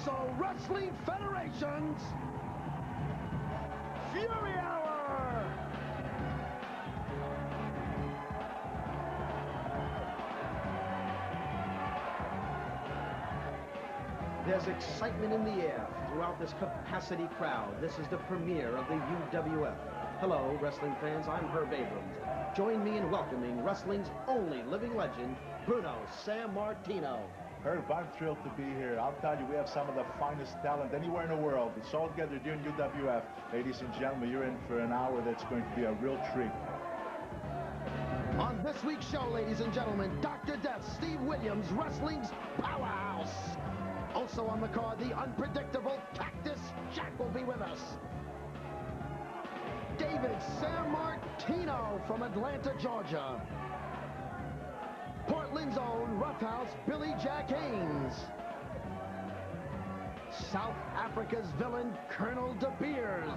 Universal Wrestling Federation's Fury Hour! There's excitement in the air throughout this capacity crowd. This is the premiere of the UWF. Hello, wrestling fans. I'm Herb Abrams. Join me in welcoming wrestling's only living legend, Bruno Sammartino. Herb, I'm thrilled to be here. I'll tell you, we have some of the finest talent anywhere in the world. It's all together during UWF. Ladies and gentlemen, you're in for an hour that's going to be a real treat. On this week's show, ladies and gentlemen, Dr. Death, Steve Williams, wrestling's powerhouse. Also on the card, the unpredictable Cactus Jack will be with us. David Sammartino from Atlanta, Georgia. Portland's own roughhouse Billy Jack Haynes. South Africa's villain Colonel De Beers.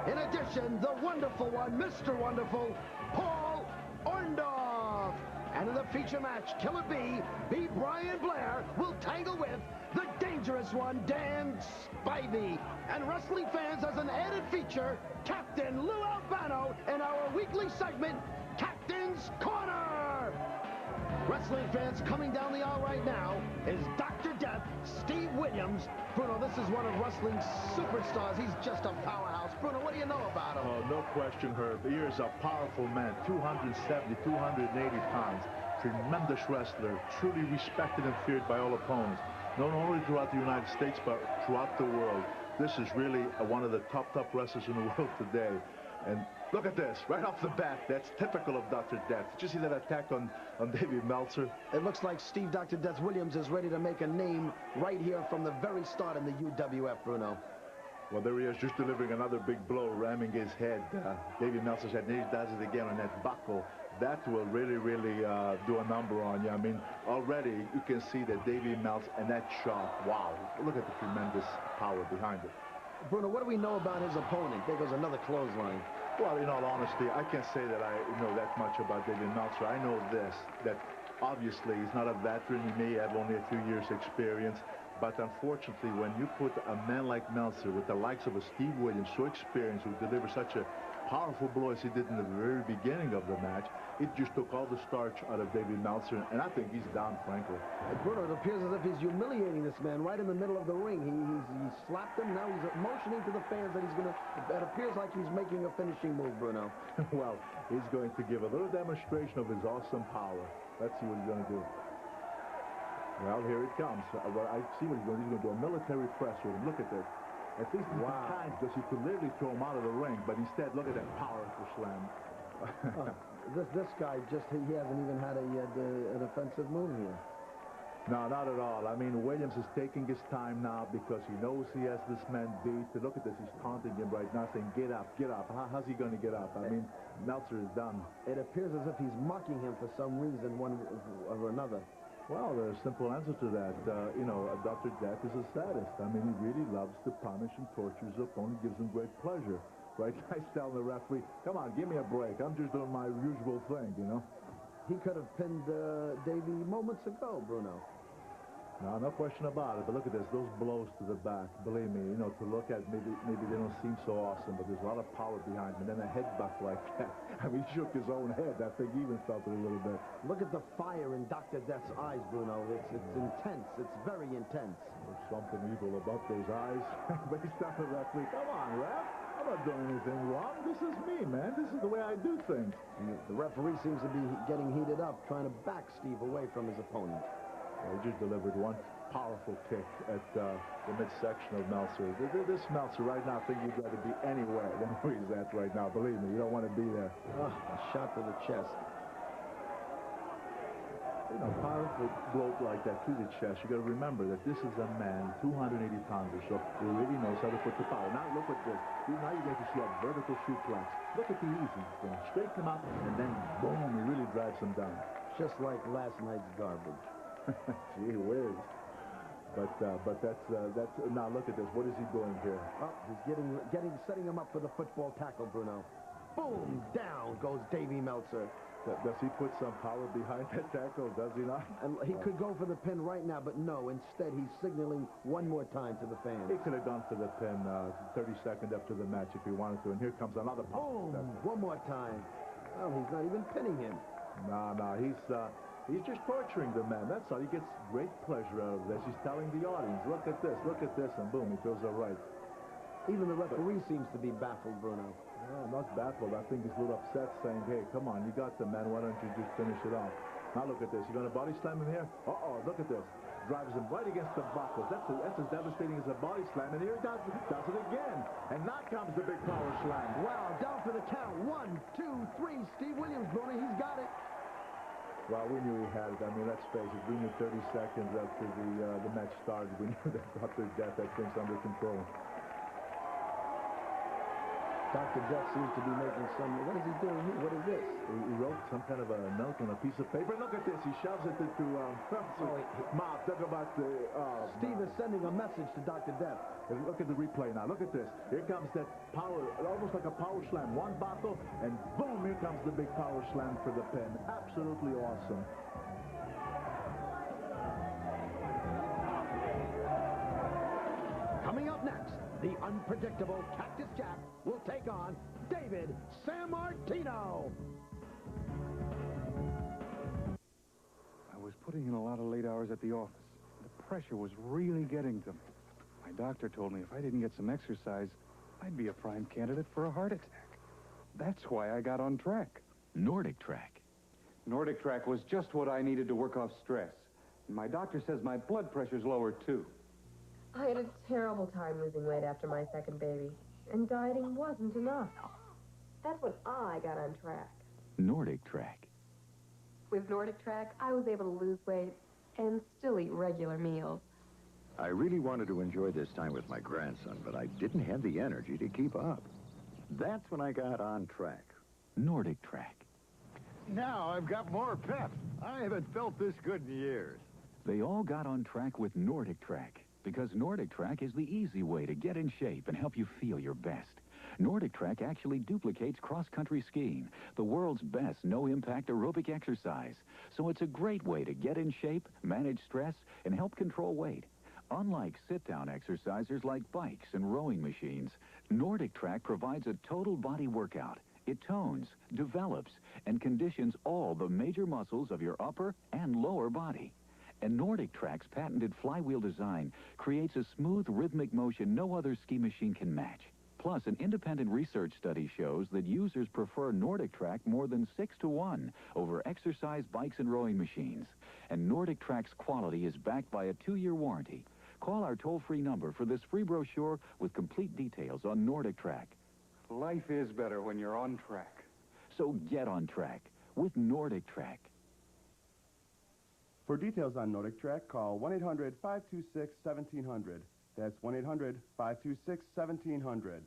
In addition, the wonderful one, Mr. Wonderful, Paul Orndorff. And in the feature match, Killer B. Brian Blair, will tangle with the dangerous one, Dan Spivey. And wrestling fans, as an added feature, Captain Lou Albano in our weekly segment, Captain's Corner. Wrestling fans, coming down the aisle right now is Dr. Death, Steve Williams. Bruno, this is one of wrestling's superstars. He's just a powerhouse. Bruno, what do you know about him? Oh, no question, Herb. He is a powerful man, 270, 280 pounds. Tremendous wrestler, truly respected and feared by all opponents. Not only throughout the United States, but throughout the world. This is really one of the top wrestlers in the world today. And look at this, right off the bat. That's typical of Dr. Death. Did you see that attack on David Meltzer? It looks like Steve Dr. Death Williams is ready to make a name right here from the very start in the UWF, Bruno. Well, there he is, just delivering another big blow, ramming his head. David Meltzer said, he does it again on that buckle. That will really do a number on you. I mean, already you can see that David Meltzer and that shot, wow. Look at the tremendous power behind it. Bruno, what do we know about his opponent? There goes another clothesline. Well, in all honesty, I can't say that I know that much about David Meltzer. I know this, that obviously he's not a veteran. He may have only a few years' experience. But unfortunately, when you put a man like Meltzer with the likes of a Steve Williams, so experienced, who delivers such a powerful blow as he did in the very beginning of the match, it just took all the starch out of David Meltzer, and I think he's down, frankly. Bruno, it appears as if he's humiliating this man right in the middle of the ring. He slapped him. Now he's motioning to the fans that he's going to... It appears like he's making a finishing move, Bruno. Well, he's going to give a little demonstration of his awesome power. Let's see what he's going to do. Well, here it comes. I see what he's going to do. He's going to do a military press with him. Look at this. At least he's kind, because he could literally throw him out of the ring, but instead, look at that powerful slam. This guy he hasn't even had an offensive move here. No, not at all. I mean, Williams is taking his time now because he knows he has this man beat. Look at this. He's taunting him right now, saying, get up, get up. How's he going to get up? I mean, Meltzer is done. It appears as if he's mocking him for some reason, one or another. Well, there's a simple answer to that. Dr. Death is a sadist. I mean, he really loves to punish and torture his opponent, gives him great pleasure. Right? He's telling the referee, come on, give me a break. I'm just doing my usual thing, you know? He could have pinned Davey moments ago, Bruno. No question about it. But look at this, those blows to the back. Believe me, to look at, maybe they don't seem so awesome, but there's a lot of power behind them. And then a headbutt like that. I mean, he shook his own head. I think he even felt it a little bit. Look at the fire in Dr. Death's eyes, Bruno. It's intense. It's very intense. There's something evil about those eyes. But he's telling the referee, come on, ref. I'm not doing anything wrong. This is me, man. This is the way I do things. The referee seems to be getting heated up, trying to back Steve away from his opponent. He just delivered one powerful kick at the midsection of Meltzer. This Meltzer right now, I think you'd rather be anywhere than where he's at right now. Believe me, you don't want to be there. A shot to the chest. Powerful blow like that to the chest. You got to remember that this is a man, 280 pounds or so, who really knows how to put the power. Now look at this. Now you're going to see a vertical suplex. Look at the easy. Straight him up, and then boom, he really drives him down. Just like last night's garbage. Gee whiz. But that's now look at this. What is he doing here? Oh, he's setting him up for the football tackle, Bruno. Boom! Down goes Davey Meltzer. Does he put some power behind that tackle? Does he not? And he could go for the pin right now, but no. Instead, he's signaling one more time to the fans. He could have gone for the pin 30 seconds after the match if he wanted to. And here comes another power. Boom! One more time. Well, he's not even pinning him. No, he's just torturing the man. That's all. He gets great pleasure out of this. He's telling the audience, look at this, and boom, he goes all right. Even the referee seems to be baffled, Bruno. No, not baffled. I think he's a little upset, saying, hey, come on, you got the man. Why don't you just finish it off? Now look at this. You going to body slam him here? Uh-oh, look at this. Drives him right against the buckles. That's as devastating as a body slam. And here he does it again. And now comes the big power slam. Wow, down for the count. 1, 2, 3. Steve Williams, Bruno, he's got it. Well, we knew he had it. I mean, let's face it. We knew 30 seconds after the match started. We knew that after death, that thing's under control. Dr. Death seems to be making some... What is he doing here? What is this? He wrote some kind of a note on a piece of paper. Look at this. He shoves it into mouth. Talk about the... Steve is sending a message to Dr. Death. Look at the replay now. Look at this. Here comes that power, almost like a power slam. One buckle, and boom, here comes the big power slam for the pin. Absolutely awesome. Coming up next, the unpredictable Cactus Jack will take on David Sammartino. I was putting in a lot of late hours at the office. The pressure was really getting to me. My doctor told me if I didn't get some exercise, I'd be a prime candidate for a heart attack. That's why I got on track. Nordic Track. Nordic Track was just what I needed to work off stress. And my doctor says my blood pressure's lower, too. I had a terrible time losing weight after my second baby, and dieting wasn't enough. That's when I got on track. Nordic Track. With Nordic Track, I was able to lose weight and still eat regular meals. I really wanted to enjoy this time with my grandson, but I didn't have the energy to keep up. That's when I got on track. Nordic Track. Now I've got more pep. I haven't felt this good in years. They all got on track with Nordic Track, because Nordic Track is the easy way to get in shape and help you feel your best. Nordic Track actually duplicates cross-country skiing, the world's best no-impact aerobic exercise. So it's a great way to get in shape, manage stress, and help control weight. Unlike sit-down exercisers like bikes and rowing machines, Nordic Track provides a total body workout. It tones, develops, and conditions all the major muscles of your upper and lower body. And Nordic Track's patented flywheel design creates a smooth, rhythmic motion no other ski machine can match. Plus, an independent research study shows that users prefer Nordic Track more than 6 to 1 over exercise bikes and rowing machines. And Nordic Track's quality is backed by a 2-year warranty. Call our toll-free number for this free brochure with complete details on Nordic Track. Life is better when you're on track. So get on track with Nordic Track. For details on Nordic Track, call 1-800-526-1700. That's 1-800-526-1700.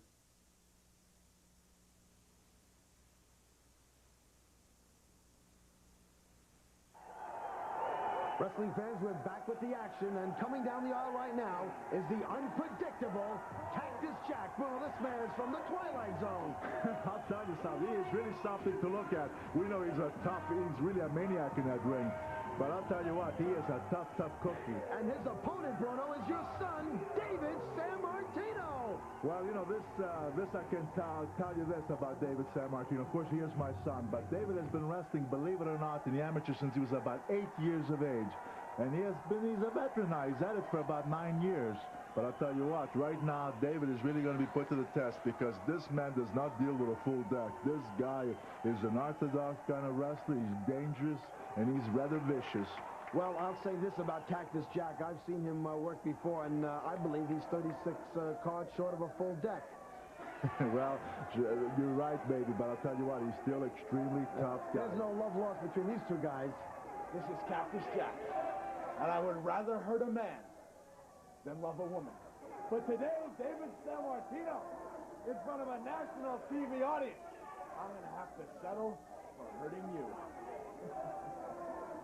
Wrestling fans, we're back with the action, and coming down the aisle right now is the unpredictable Cactus Jack. Well, this man is from the Twilight Zone. I'll tell you something. He is really something to look at. We know he's really a maniac in that ring. But I'll tell you what, he is a tough cookie. And his opponent, Bruno, is your son, David Sammartino. Well, you know, this I can tell you this about David Sammartino. Of course, he is my son, but David has been wrestling, believe it or not, in the amateur since he was about 8 years of age. And he's a veteran now. He's at it for about 9 years. But I'll tell you what, right now, David is really going to be put to the test because this man does not deal with a full deck. This guy is an orthodox kind of wrestler. He's dangerous, and he's rather vicious. Well, I'll say this about Cactus Jack. I've seen him work before, and I believe he's 36 cards short of a full deck. Well, you're right, baby, but I'll tell you what, he's still extremely tough guy. There's no love lost between these two guys. This is Cactus Jack, and I would rather hurt a man than love a woman. But today, David Sammartino, in front of a national TV audience, I'm going to have to settle for hurting you.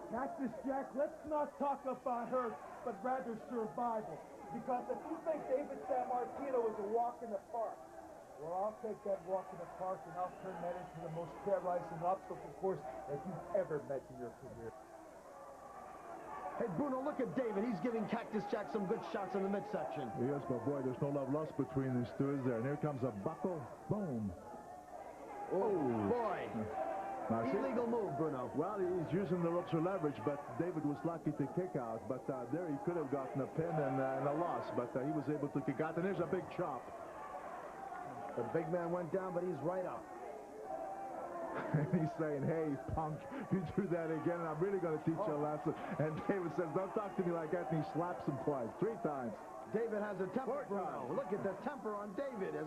Cactus Jack, let's not talk about hurt, but rather survival. Because if you think David Sammartino is a walk in the park, Well, I'll take that walk in the park and I'll turn that into the most terrorizing obstacle course that you've ever met in your career. Hey, Bruno, look at David. He's giving Cactus Jack some good shots in the midsection. Yes, but boy, there's no love lost between these two, is there? And here comes a buckle. Boom. Oh, boy. Now, Illegal move, Bruno. Well, he's using the ropes for leverage, but David was lucky to kick out. But there he could have gotten a pin and a loss, but he was able to kick out. And there's a big chop. The big man went down, but he's right up. He's saying, hey, punk, you do that again, and I'm really going to teach you a lesson. And David says, don't talk to me like that, and he slaps him twice, 3 times. David has a temper, Bruno. Look at the temper on David.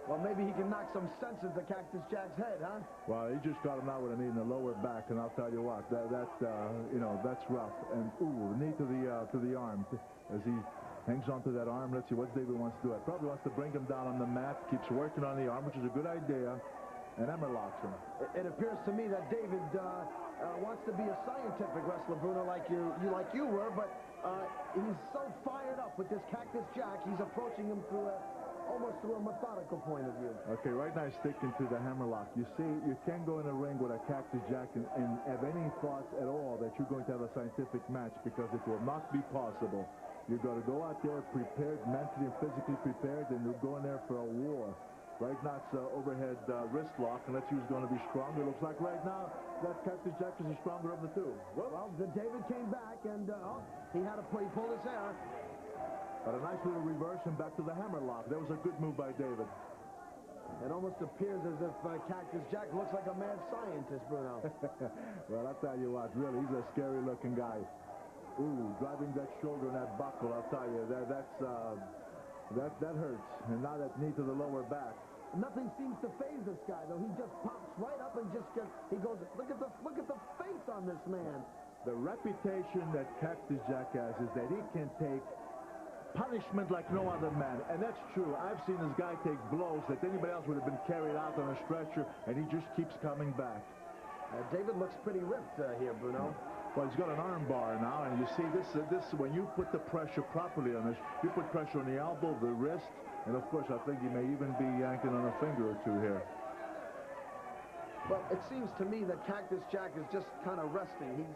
Well, maybe he can knock some sense into Cactus Jack's head, huh? Well, he just got him out with a knee in the lower back, and I'll tell you what, you know, that's rough. And ooh, knee to the arm as he hangs onto that arm. Let's see what David wants to do. Probably wants to bring him down on the mat. Keeps working on the arm, which is a good idea. And hammerlocks him. It appears to me that David wants to be a scientific wrestler, Bruno, like you were, but he's so fired up with this Cactus Jack, he's approaching him almost through a methodical point of view. Okay, right now he's sticking to the hammerlock. You see, you can't go in a ring with a Cactus Jack and have any thoughts at all that you're going to have a scientific match, because it will not be possible. You've got to go out there prepared, mentally and physically prepared, and you're going there for a war. Right now it's overhead wrist lock, and let's see who's going to be stronger. It looks like right now that Cactus Jack is the stronger of the two. Well, David came back, and he pulled his hair. But a nice little reverse and back to the hammerlock. That was a good move by David. It almost appears as if Cactus Jack looks like a mad scientist, Bruno. Well, I'll tell you what, really, he's a scary-looking guy. Ooh, driving that shoulder and that buckle, I'll tell you, that hurts. And now that knee to the lower back. Nothing seems to faze this guy, though. He just pops right up and he goes, look at the face on this man. The reputation that Cactus Jack has is that he can take punishment like no other man, and that's true. I've seen this guy take blows that anybody else would have been carried out on a stretcher, and he just keeps coming back. David looks pretty ripped here, Bruno. Well, he's got an arm bar now, and you see this when you put the pressure properly on this, you put pressure on the elbow, the wrist, and of course I think he may even be yanking on a finger or two here. Well, it seems to me that Cactus Jack is just kind of resting.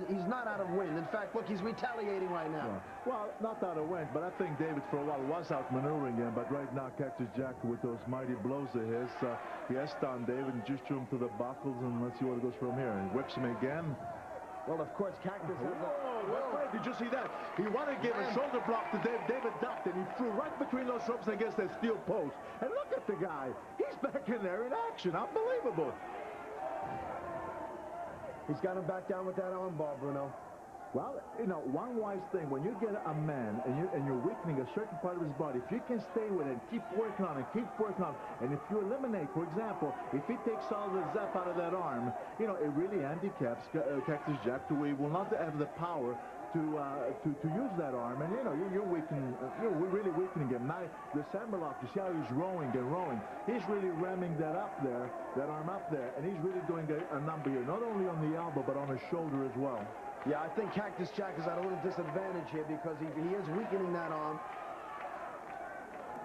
He's not out of wind. In fact, look, he's retaliating right now. Yeah. Well, not out of wind, but I think David for a while was outmaneuvering him. But right now, Cactus Jack, with those mighty blows of his, he has stunned David and just threw him to the buckles, and let's see what it goes from here. And whips him again. Well, of course, Cactus has Whoa, did you see that? He wanted to give a shoulder block to David. David ducked, and he threw right between those ropes against that steel post. And look at the guy. He's back in there in action. Unbelievable. He's got him back down with that arm bar, Bruno. Well, you know, one wise thing, when you get a man and you're weakening a certain part of his body, if you can stay with it, keep working on it, and if you eliminate, for example, if he takes all the zap out of that arm, you know, it really handicaps Cactus Jack to where he will not have the power to use that arm, and you know you're really weakening him. Now the hammerlock, you see how he's rowing and rowing. He's really ramming that arm up there, and he's really doing a number here, not only on the elbow but on his shoulder as well. Yeah, I think Cactus Jack is at a little disadvantage here because he is weakening that arm.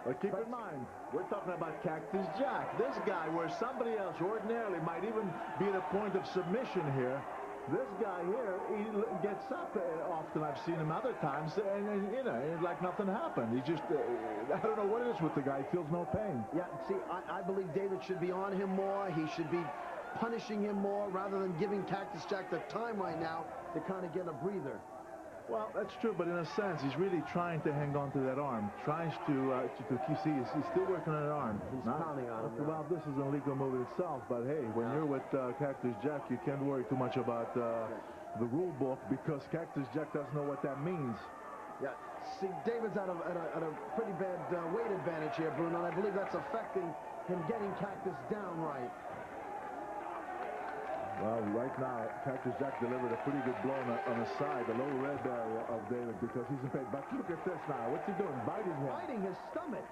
But keep in mind, we're talking about Cactus Jack. This guy, where somebody else ordinarily might even be at a point of submission here, this guy here, he gets up often. I've seen him other times, and you know, like nothing happened. He just, I don't know what it is with the guy. He feels no pain. Yeah, see, I believe David should be on him more. He should be punishing him more rather than giving Cactus Jack the time right now to kind of get a breather. Well, that's true, but in a sense, he's really trying to hang on to that arm. Tries to see, he's still working on that arm. He's pounding on him. Well, this is an illegal move itself, but hey, when you're with Cactus Jack, you can't worry too much about the rule book, because Cactus Jack doesn't know what that means. Yeah, see, David's at a pretty bad weight advantage here, Bruno, and I believe that's affecting him getting Cactus down right. Well, right now, Cactus Jack delivered a pretty good blow on the side, the low red area of David, because he's in pain. But look at this now. What's he doing? Biting him. Biting his stomach.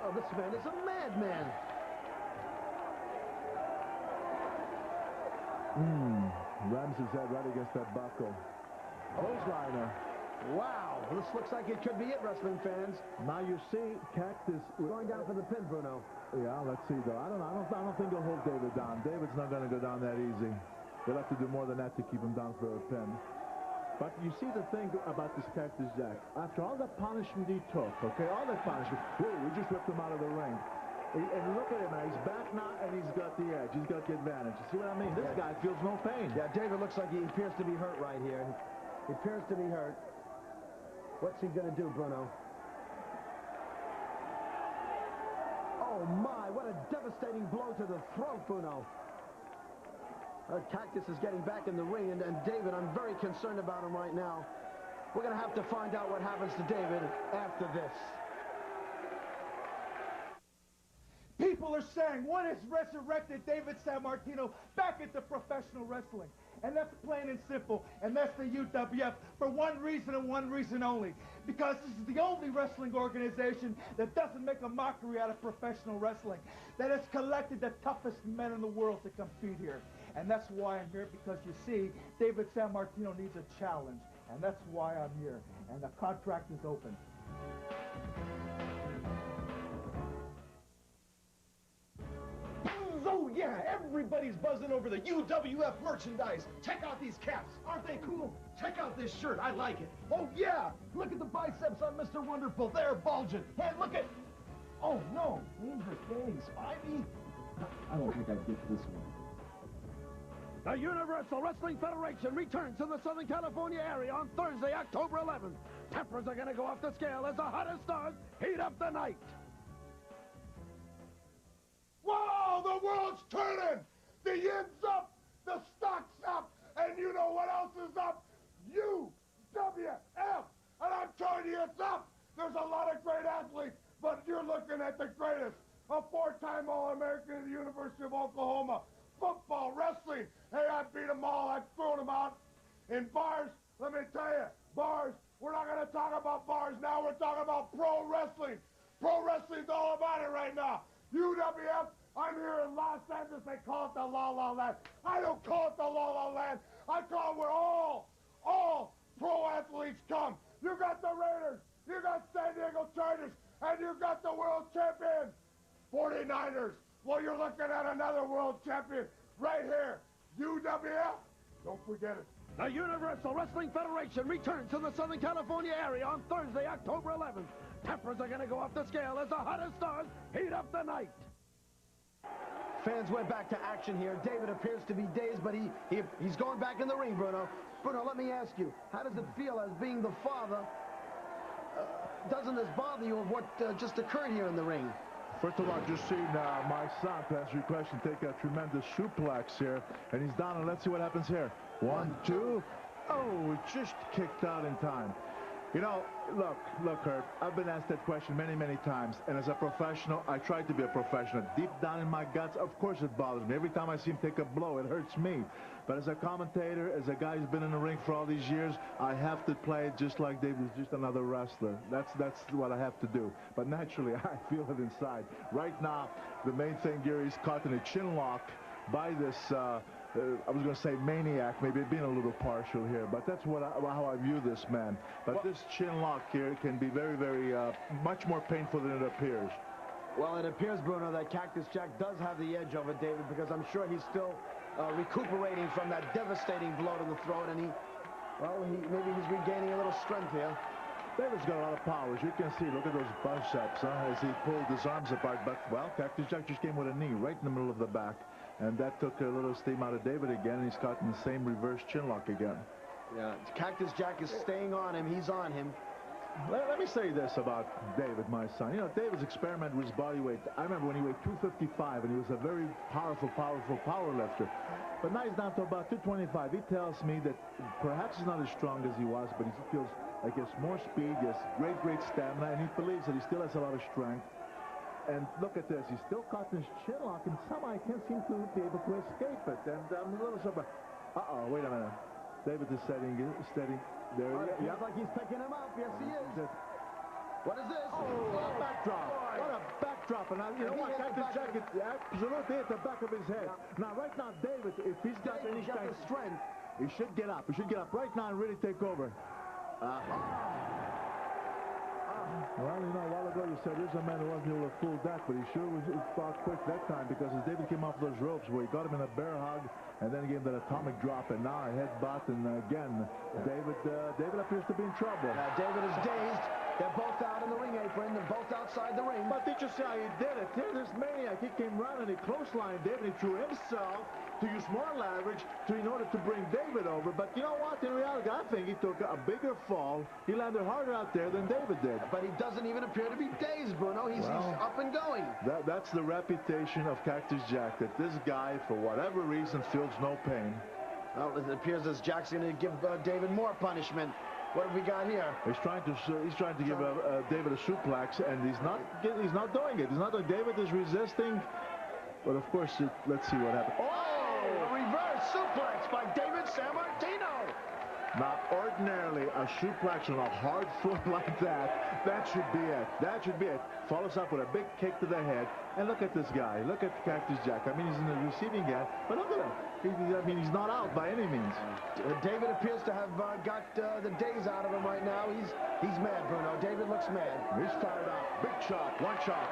Oh, this man is a madman. Rams his head right against that buckle. Clothesliner. Wow, this looks like it could be it, wrestling fans. Now you see Cactus Going down for the pin, Bruno. Yeah, let's see though. I don't think he'll hold David down. David's not going to go down that easy. They'll have to do more than that to keep him down for a pin. But you see the thing about this Cactus Jack. After all the punishment he took, okay, all that punishment, whoa, we just ripped him out of the ring. And look at him now. He's back now, and he's got the edge. He's got the advantage. You see what I mean? This guy feels no pain. Yeah, David looks like he appears to be hurt right here. He appears to be hurt. What's he going to do, Bruno? Oh, my, what a devastating blow to the throat, Bruno. Cactus is getting back in the ring, and David, I'm very concerned about him right now. We're going to have to find out what happens to David after this. People are saying, what has resurrected David Sammartino back into professional wrestling? And that's plain and simple, and that's the UWF for one reason and one reason only. Because this is the only wrestling organization that doesn't make a mockery out of professional wrestling. That has collected the toughest men in the world to compete here. And that's why I'm here, because you see, David Sammartino needs a challenge. And that's why I'm here. And the contract is open. Oh, yeah, everybody's buzzing over the UWF merchandise. Check out these caps. Aren't they cool? Check out this shirt. I like it. Oh, yeah, look at the biceps on Mr. Wonderful. They're bulging. Hey, look at... Oh, no, in her face, Spivey. I don't think I'd get this one. The Universal Wrestling Federation returns to the Southern California area on Thursday, October 11th. Tempers are going to go off the scale as the hottest stars heat up the night. Whoa, the world's turning! The yin's up, the stock's up, and you know what else is up? UWF! And I'm telling you it's up! There's a lot of great athletes, but you're looking at the greatest. A four-time All-American at the University of Oklahoma. Football, wrestling. Hey, I beat them all. I've thrown them out. In bars, let me tell you, bars, we're not going to talk about bars now. We're talking about pro wrestling. Pro wrestling's all about it right now. UWF, I'm here in Los Angeles. They call it the La La Land. I don't call it the La La Land. I call it where all pro athletes come. You got the Raiders. You got San Diego Chargers. And you got the world champion, 49ers. Well, you're looking at another world champion right here. UWF. Don't forget it. The Universal Wrestling Federation returns to the Southern California area on Thursday, October 11th. Tempers are going to go off the scale as the hottest stars heat up the night. Fans went back to action here. David appears to be dazed, but he's going back in the ring, Bruno. Bruno, let me ask you, how does it feel as being the father? Doesn't this bother you of what just occurred here in the ring? First of all, just seen my son, to answer your question, take a tremendous suplex here, and he's down, and let's see what happens here. 1, 2. Oh, just kicked out in time. You know, look, Herb, I've been asked that question many, many times, and as a professional, I try to be a professional. Deep down in my guts, of course it bothers me. Every time I see him take a blow, it hurts me. But as a commentator, as a guy who's been in the ring for all these years, I have to play it just like David's just another wrestler. That's what I have to do. But naturally, I feel it inside. Right now, the main thing here, he's caught in a chin lock by this... I was going to say maniac, maybe being a little partial here, but that's how I view this man. But this chin lock here can be very, very much more painful than it appears. Well, it appears, Bruno, that Cactus Jack does have the edge over David, because I'm sure he's still recuperating from that devastating blow to the throat, and maybe he's regaining a little strength here. David's got a lot of power, as you can see. Look at those biceps, as he pulled his arms apart. But, well, Cactus Jack just came with a knee right in the middle of the back. And that took a little steam out of David again, and he's caught in the same reverse chin lock again. Yeah, Cactus Jack is staying on him. He's on him. Let me say this about David, my son. You know, David's experiment with his body weight. I remember when he weighed 255, and he was a very powerful power lifter. But now he's down to about 225. He tells me that perhaps he's not as strong as he was, but he feels like he has more speed, he has great stamina, and he believes that he still has a lot of strength. And look at this. He's still caught in his chin lock, and somehow I can't seem to be able to escape it. And I'm a little surprised. Uh-oh, wait a minute. David is steady. There he is. Looks like he's picking him up. Yes, he is. What is this? Oh, what a backdrop. What a backdrop. And you know what? Cactus Jack is absolutely at the back of his head. Now, right now, David, if he's got any kind of strength, he should get up. He should get up right now and really take over. Well, you know, a while ago you said there's a man who wasn't able to fool that, but he sure was fought quick that time because as David came off those ropes where he got him in a bear hug and then he gave him that atomic drop and now a headbutt and again, David appears to be in trouble. David is dazed. They're both out in the ring apron. They're both outside the ring. But did you see how he did it? Here's this maniac. He came running, he clotheslined David, he threw himself to use more leverage in order to bring David over. But you know what? In reality, I think he took a bigger fall. He landed harder out there than David did. But he doesn't even appear to be dazed, Bruno. He's up and going. That's the reputation of Cactus Jack, that this guy, for whatever reason, feels no pain. Well, it appears as Jack's going to give David more punishment. What have we got here? He's trying to give David a suplex, and he's not doing it. He's not doing. David is resisting, but of course, let's see what happens. Oh, a reverse suplex by David Sammartino. Now, ordinarily, a suplex on a hard foot like that should be it. That should be it. Follows up with a big kick to the head. And look at this guy. Look at Cactus Jack. I mean, he's in the receiving end, but look at him. I mean, he's not out by any means. David appears to have got the days out of him right now. He's mad, Bruno. David looks mad. He's fired up. Big chop. One chop.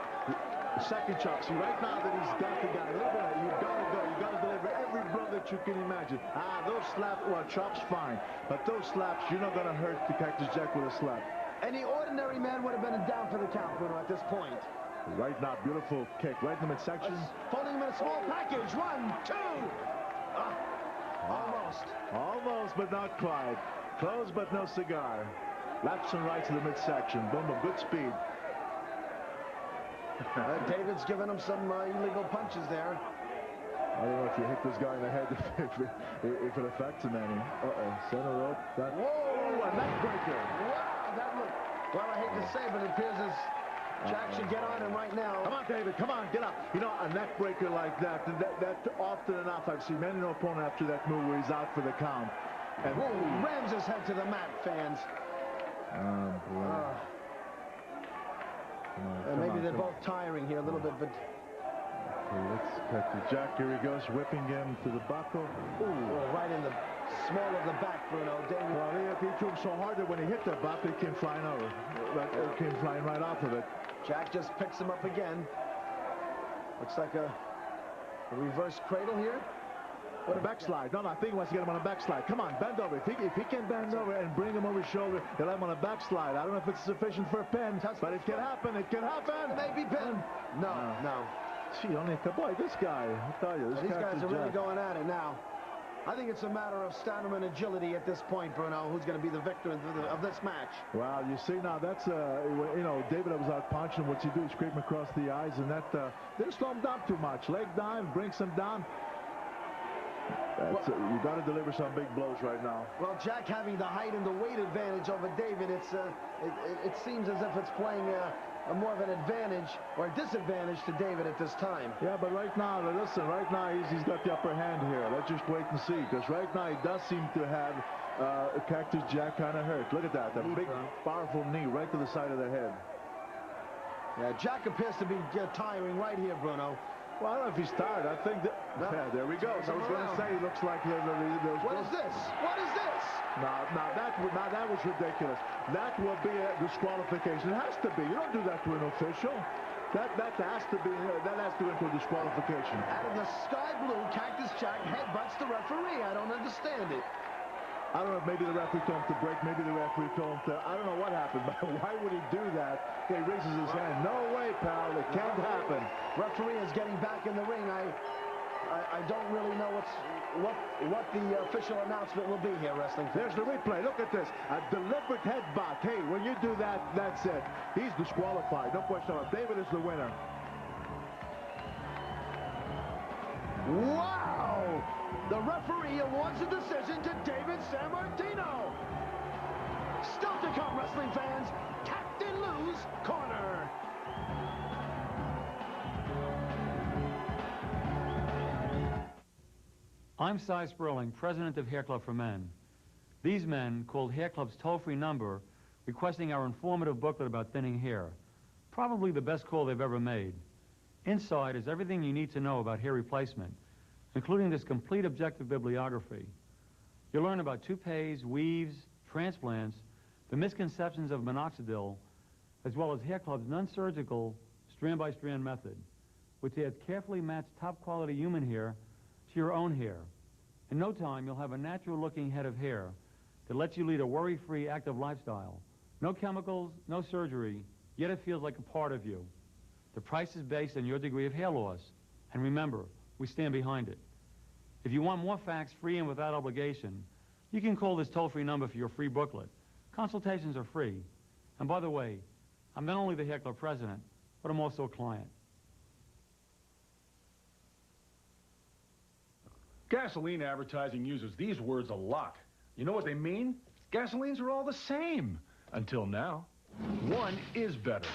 Second chop. See, right now that he's got the guy, a little bit, you gotta go. You gotta deliver every blow that you can imagine. Those slaps, well, chops fine, but those slaps, you're not gonna hurt the Cactus Jack with a slap. Any ordinary man would have been down for the count, Bruno, at this point. Right now, beautiful kick, right in the midsection. Folding him in a small package. 1, 2. Almost. Almost, but not quite. Close, but no cigar. Lefts and rights to the midsection. Boom, boom, good speed. David's giving him some illegal punches there. I don't know if you hit this guy in the head, if it affects him any. Center rope. Whoa, a neck breaker. Wow, that looked, well, I hate to say, but it appears as Jack should get on him right now. Come on, David, come on, get up. You know, a neck breaker like that often enough, I've seen many no opponent after that move where he's out for the count. And whoa, rams his head to the mat, fans. Oh, boy. Maybe they're both tiring here a little bit, but... Okay, let's cut to Jack. Here he goes, whipping him to the buckle. Ooh, right in the small of the back, Bruno. David. Well, he threw him so hard that when he hit the buckle, it came flying over. It came flying right off of it. Jack just picks him up again. Looks like a reverse cradle here. What a backslide. No, I think he wants to get him on a backslide. Come on, bend over. If he can bend over and bring him over his shoulder, he'll have him on a backslide. I don't know if it's sufficient for a pin, but it can happen. It can happen. Maybe pin. No. Gee, only a couple. Boy, this guy, I tell you, these guys are really going at it now. I think it's a matter of stamina and agility at this point, Bruno. Who's going to be the victor of this match? Well, you see now, that's, you know, David was out punching. What's he do? He scraped him across the eyes, and that didn't slow him down too much. Leg dive, brings him down. You got to deliver some big blows right now. Well, Jack having the height and the weight advantage over David, it seems as if it's playing a more of an advantage or a disadvantage to David at this time. Yeah, but right now, listen, right now he's got the upper hand here. Let's just wait and see, because right now he does seem to have Cactus Jack kind of hurt. Look at that, a big, powerful knee right to the side of the head. Yeah, Jack appears to be tiring right here, Bruno. Well, I don't know if he's tired. I think that... Yeah, there we go. So I was going to say, he looks like... What is this? What is this? Now that was ridiculous. That will be a disqualification. It has to be. You don't do that to an official. That has to be. That has to go into a disqualification. Out of the sky blue, Cactus Jack headbutts the referee. I don't understand it. I don't know, maybe the referee told him to break, maybe the referee told him to, I don't know what happened, but why would he do that? He raises his hand. No way, pal, it can't happen. Referee is getting back in the ring. I don't really know what the official announcement will be here, wrestling. There's the replay. Look at this. A deliberate headbutt. Hey, when you do that, that's it. He's disqualified. No question about it. David is the winner. Wow! The referee awards the decision to David Sammartino. Still to come, wrestling fans, Captain Lou's Corner. I'm Cy Sperling, president of Hair Club for Men. These men called Hair Club's toll-free number requesting our informative booklet about thinning hair. Probably the best call they've ever made. Inside is everything you need to know about hair replacement, including this complete objective bibliography. You'll learn about toupees, weaves, transplants, The misconceptions of minoxidil, as well as Hair Club's non-surgical strand-by-strand method, which adds carefully matched top-quality human hair to your own hair. In no time, you'll have a natural-looking head of hair that lets you lead a worry-free, active lifestyle. No chemicals, no surgery, yet it feels like a part of you. The price is based on your degree of hair loss. And remember, we stand behind it. If you want more facts free and without obligation, you can call this toll-free number for your free booklet. Consultations are free. And by the way, I'm not only the Hair Club president, but I'm also a client. Gasoline advertising uses these words a lot. You know what they mean? Gasolines are all the same. Until now. One is better.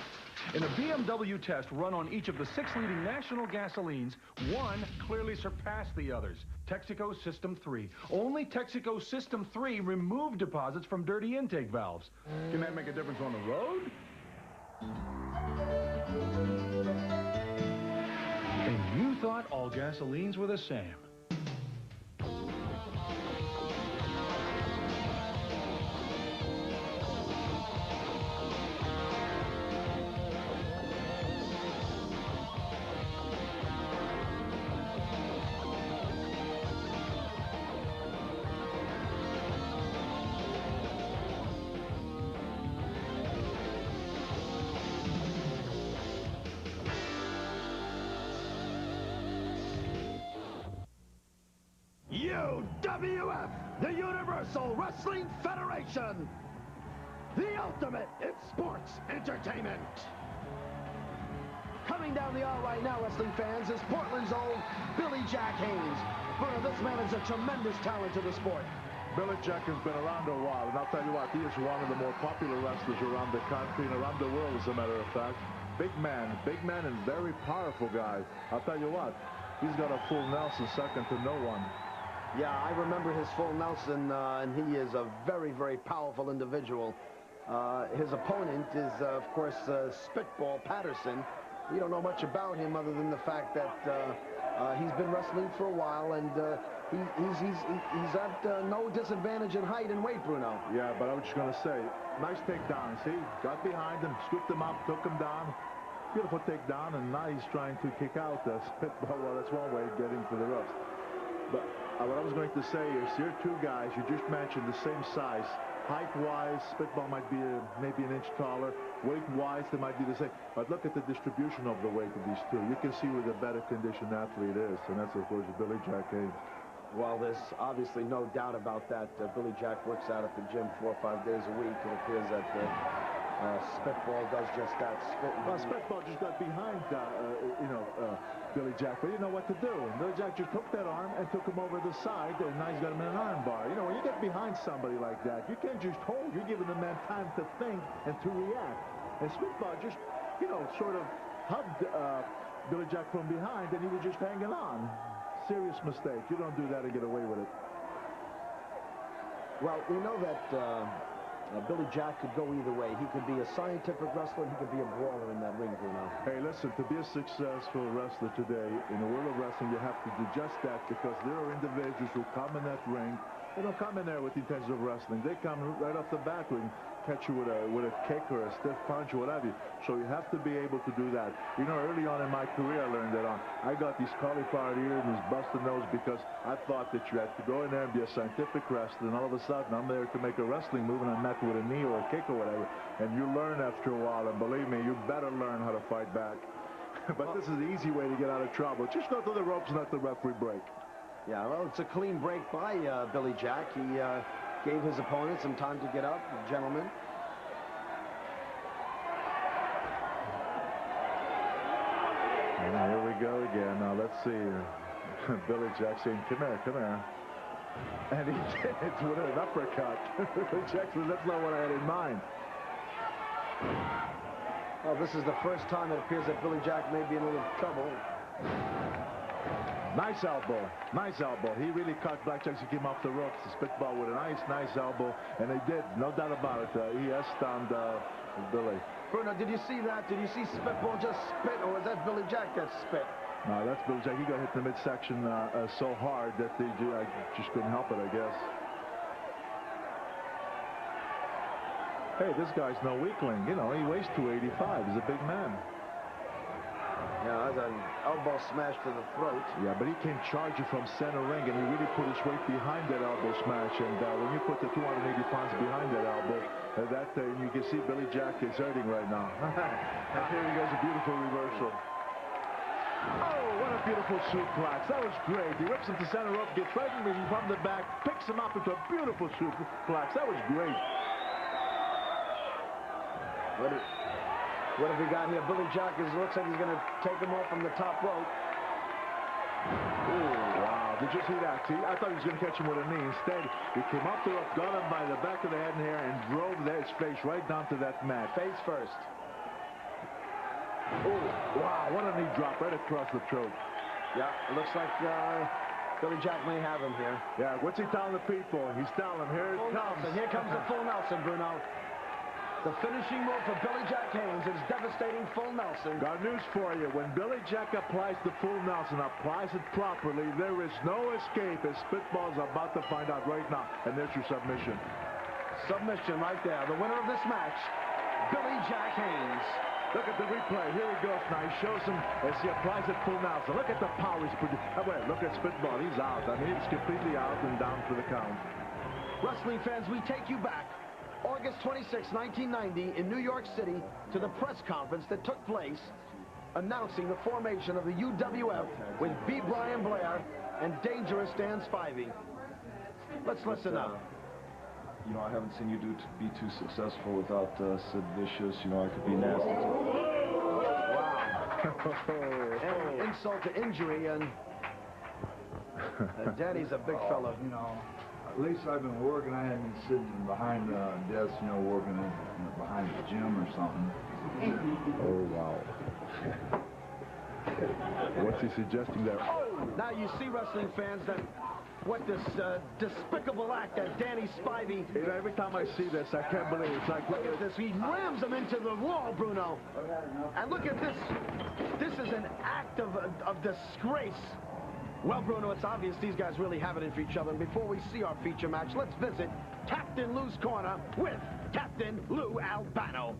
In a BMW test run on each of the 6 leading national gasolines, one clearly surpassed the others. Texaco System 3. Only Texaco System 3 removed deposits from dirty intake valves. Can that make a difference on the road? And you thought all gasolines were the same. UWF, the Universal Wrestling Federation, the ultimate in sports entertainment. Coming down the aisle right now, wrestling fans, is Portland's own Billy Jack Haynes. Bruno, this man is a tremendous talent to the sport. Billy Jack has been around a while, and I'll tell you what, he is one of the more popular wrestlers around the country and around the world, as a matter of fact. Big man and very powerful guy. I'll tell you what, he's got a full Nelson second to no one. Yeah, I remember his full Nelson, and he is a very, very powerful individual. His opponent is, of course, Spitball Patterson. We don't know much about him other than the fact that he's been wrestling for a while, and he's at no disadvantage in height and weight, Bruno. Yeah, but I was just going to say, nice takedown. See, got behind him, scooped him up, took him down. Beautiful takedown, and now he's trying to kick out Spitball. Well, that's one way of getting to the ropes. But what I was going to say is, here are two guys you just mentioned, the same size. Height-wise, Spitball might be maybe an inch taller. Weight-wise, they might be the same. But look at the distribution of the weight of these two. You can see where the better conditioned athlete is, and that's, of course, Billy Jack Haynes. Well, there's obviously no doubt about that. Billy Jack works out at the gym 4 or 5 days a week. It appears that Spitball does just that. Well, Spitball just got behind, Billy Jack, but he didn't know what to do. And Billy Jack just took that arm and took him over the side, and now he's got him in an arm bar. You know, when you get behind somebody like that, you can't just hold. You're giving the man time to think and to react. And Spitball just, sort of hugged Billy Jack from behind, and he was just hanging on. Serious mistake. You don't do that and get away with it. Well, we know that Billy Jack could go either way. He could be a scientific wrestler, he could be a brawler in that ring, Bruno. Hey, listen, to be a successful wrestler today in the world of wrestling, you have to do just that, because there are individuals who come in that ring. They don't come in there with the intention of wrestling. They come right off the bat and catch you with a kick or a stiff punch or whatever. So you have to be able to do that. You know, early on in my career, I learned that I got these cauliflower ears and these busted nose because I thought that you had to go in there and be a scientific wrestler, and all of a sudden I'm there to make a wrestling move and I'm met with a knee or a kick or whatever. And you learn after a while, and believe me, you better learn how to fight back. But this is the easy way to get out of trouble. Just go to the ropes and let the referee break. Yeah, well, it's a clean break by Billy Jack. He gave his opponent some time to get up, gentlemen. And here we go again. Now, let's see. Billy Jack saying, come here, come here. And he did it with an uppercut. Billy Jack said, that's not what I had in mind. Well, this is the first time it appears that Billy Jack may be in a little trouble. Nice elbow. Nice elbow. He really caught Blackjack as he came off the ropes. The Spitball with a nice elbow. And they did. No doubt about it. He has stunned Billy. Bruno, did you see that? Did you see Spitball just spit, or was that Billy Jack that spit? No, that's Billy Jack. He got hit in the midsection so hard that I just couldn't help it, I guess. Hey, this guy's no weakling. You know, he weighs 285. He's a big man. Yeah, that's an elbow smash to the throat. Yeah, but he came charging from center ring, and he really put his weight behind that elbow smash. And when you put the 280 pounds behind that elbow, you can see Billy Jack is hurting right now. And here he goes, a beautiful reversal. Oh, what a beautiful suplex. That was great. He whips him to center rope, gets right in from the back, picks him up into a beautiful suplex. That was great. What have we got here? Billy Jack looks like he's going to take him off from the top rope. Ooh, wow. Did you see that? See, I thought he was going to catch him with a knee. Instead, he came up the rope, got him by the back of the head and hair, and drove his face right down to that mat. Face first. Oh, wow. What a knee drop right across the throat. Yeah, it looks like Billy Jack may have him here. Yeah, what's he telling the people? He's telling them, here it comes. Nelson. Here comes the full Nelson, Bruno. The finishing move for Billy Jack Haynes is devastating full Nelson. Got news for you. When Billy Jack applies the full Nelson, applies it properly, there is no escape, as Spitball's about to find out right now. And there's your submission. Submission right there. The winner of this match, Billy Jack Haynes. Look at the replay. Here he goes now. He shows him as he applies it full Nelson. Look at the power he's producing. Oh, wait, look at Spitball. He's out. I mean, he's completely out and down for the count. Wrestling fans, we take you back August 26, 1990, in New York City, to the press conference that took place announcing the formation of the UWF with B. Brian Blair and Dangerous Dan Spivey. Let's listen up. You know, I haven't seen you be too successful without Sid Vicious. You know, I could be nasty. Wow. And insult to injury, and Danny's a big fellow. You know, at least I've been working. I haven't been sitting behind the desk, you know, working behind the gym or something. Oh, wow. What's he suggesting there? Oh! Now you see, wrestling fans, that what this despicable act that Danny Spivey... You know, every time I see this, I can't believe it. It's like... Look at this. He rams him into the wall, Bruno. And look at this. This is an act of disgrace. Well, Bruno, it's obvious these guys really have it in for each other. And before we see our feature match, let's visit Captain Lou's Corner with Captain Lou Albano.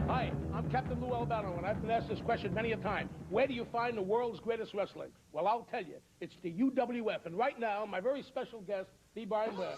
Hi, I'm Captain Lou Albano, and I've been asked this question many a time. Where do you find the world's greatest wrestling? Well, I'll tell you. It's the UWF. And right now, my very special guest, B. Brian Blair.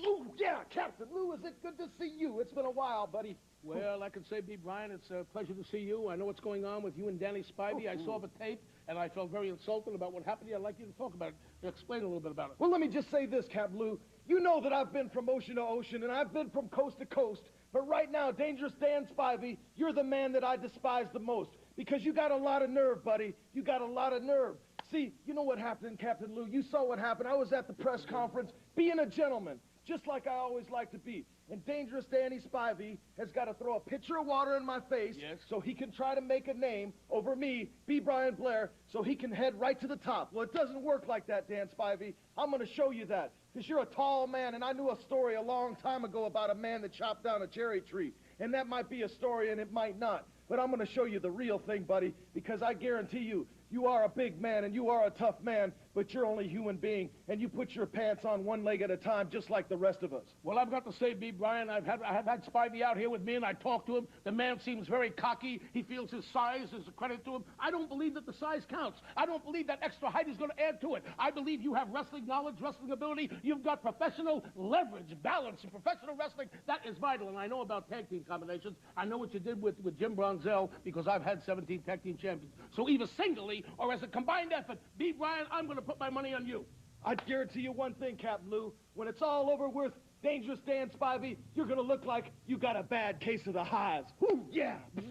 Oh, yeah, Captain Lou, is it good to see you? It's been a while, buddy. Well, I can say, B. Brian, it's a pleasure to see you. I know what's going on with you and Danny Spivey. I saw the tape, and I felt very insulted about what happened to you. I'd like you to talk about it, explain a little bit about it. Well, let me just say this, Cap Lou. You know that I've been from ocean to ocean, and I've been from coast to coast. But right now, Dangerous Dan Spivey, you're the man that I despise the most. Because you got a lot of nerve, buddy. You got a lot of nerve. See, you know what happened, Captain Lou? You saw what happened. I was at the press conference being a gentleman, just like I always like to be. And Dangerous Danny Spivey has got to throw a pitcher of water in my face so he can try to make a name over me, B. Brian Blair, so he can head right to the top. Well, it doesn't work like that, Dan Spivey. I'm going to show you that, because you're a tall man, and I knew a story a long time ago about a man that chopped down a cherry tree. And that might be a story, and it might not. But I'm going to show you the real thing, buddy, because I guarantee you, you are a big man, and you are a tough man, but you're only a human being, and you put your pants on one leg at a time, just like the rest of us. Well, I've got to say, B. Brian, I have had Spivey out here with me, and I talked to him. The man seems very cocky. He feels his size is a credit to him. I don't believe that the size counts. I don't believe that extra height is going to add to it. I believe you have wrestling knowledge, wrestling ability. You've got professional leverage, balance, and professional wrestling. That is vital, and I know about tag team combinations. I know what you did with Jim Bronzell, because I've had 17 tag team champions. So either singly or as a combined effort, B. Brian, I'm going to put my money on you. I'd guarantee you one thing, Captain Lou. When it's all over with Dangerous Dan Spivey, you're going to look like you got a bad case of the hives. Whoo, yeah. You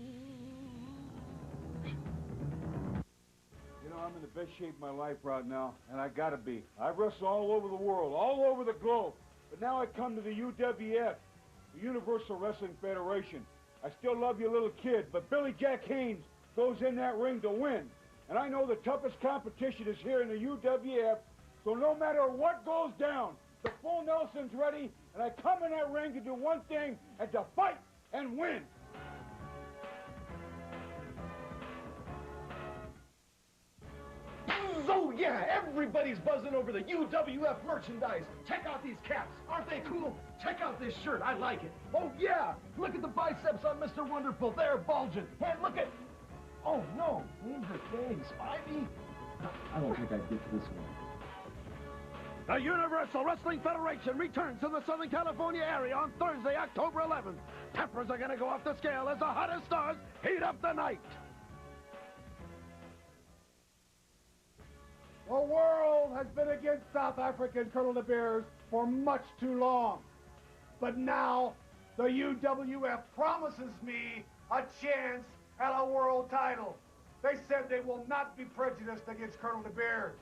know, I'm in the best shape of my life right now, and I gotta be. I've wrestled all over the world, all over the globe. But now I come to the UWF, the Universal Wrestling Federation. I still love you, little kid, but Billy Jack Haynes goes in that ring to win. And I know the toughest competition is here in the UWF, so no matter what goes down, the full Nelson's ready, and I come in that ring to do one thing, and to fight and win. Oh, yeah. Yeah, everybody's buzzing over the UWF merchandise. Check out these caps. Aren't they cool? Check out this shirt. I like it. Oh, yeah. Look at the biceps on Mr. Wonderful. They're bulging. Hey, look at... Oh, no. These are big. Spivey. I don't think I'd get to this one. The Universal Wrestling Federation returns to the Southern California area on Thursday, October 11th. Peppers are going to go off the scale as the hottest stars heat up the night. The world has been against South African Colonel De Beers for much too long. But now, the UWF promises me a chance at a world title. They said they will not be prejudiced against Colonel De Beers.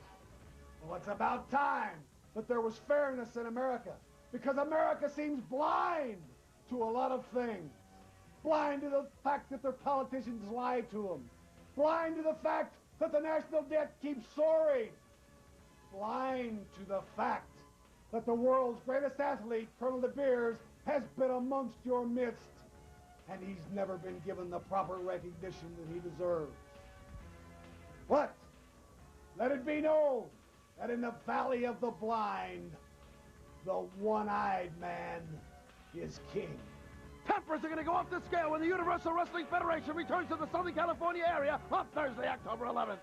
Well, it's about time that there was fairness in America, because America seems blind to a lot of things. Blind to the fact that their politicians lie to them. Blind to the fact that the national debt keeps soaring. Blind to the fact that the world's greatest athlete, Colonel De Beers, has been amongst your midst, and he's never been given the proper recognition that he deserves. But let it be known that in the Valley of the Blind, the one-eyed man is king. Peppers are going to go off the scale when the Universal Wrestling Federation returns to the Southern California area on Thursday, October 11th.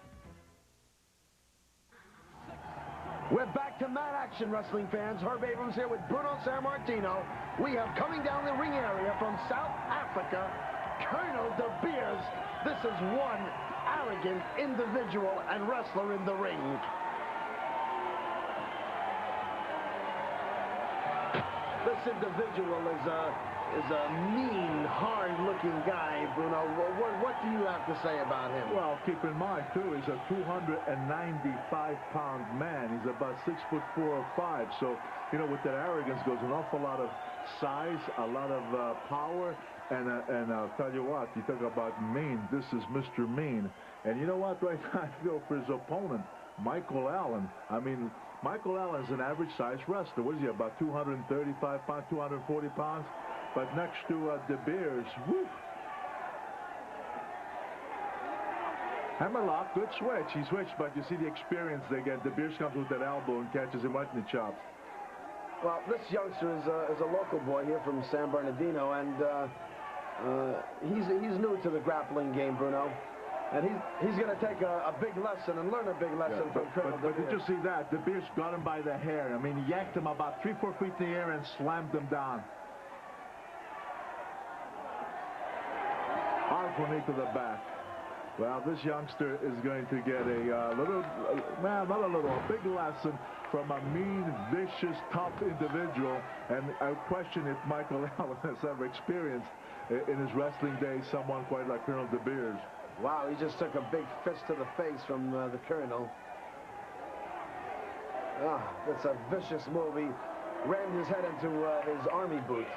We're back to Mad Action, wrestling fans. Herb Abrams here with Bruno Sammartino. We have coming down the ring area from South Africa, Colonel De Beers. This is one arrogant individual and wrestler in the ring. This individual is a mean, hard-looking guy, Bruno. What do you have to say about him? Well, keep in mind, too, he's a 295-pound man. He's about 6'4" or 5. So, you know, with that arrogance goes an awful lot of size, a lot of power, and I'll tell you what, you talk about mean. This is Mr. Mean. And you know what, right now, I feel for his opponent, Michael Allen. I mean, Michael Allen's an average-sized wrestler. What is he, about 235 pounds, 240 pounds? But next to De Beers, whoo. Hammerlock, good switch. He switched, but you see the experience they get. De Beers comes with that elbow and catches him right in the chops. Well, this youngster is a local boy here from San Bernardino, and he's new to the grappling game, Bruno. And he's going to take a big lesson and learn a big lesson from Colonel De Beers. But did you see that? De Beers got him by the hair. I mean, he yanked him about 3-4 feet in the air and slammed him down. Powerful knee to the back. Well, this youngster is going to get a big lesson from a mean, vicious, tough individual. And I question if Michael Allen has ever experienced in his wrestling days someone quite like Colonel De Beers. Wow, he just took a big fist to the face from the Colonel. Ah, that's a vicious move. He rammed his head into his army boot.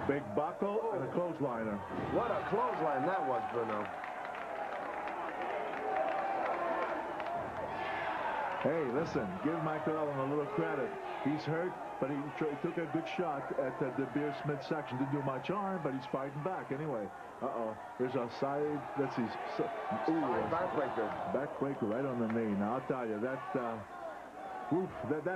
Big buckle and a clothesliner. What a clothesline that was, Bruno. Hey, listen, give Michael Allen a little credit. He's hurt, but he took a good shot at De Beers' midsection. Didn't do much harm, but he's fighting back anyway. Uh-oh. There's a side, let's see. Backbreaker. Backbreaker right on the knee. Now, I'll tell you, that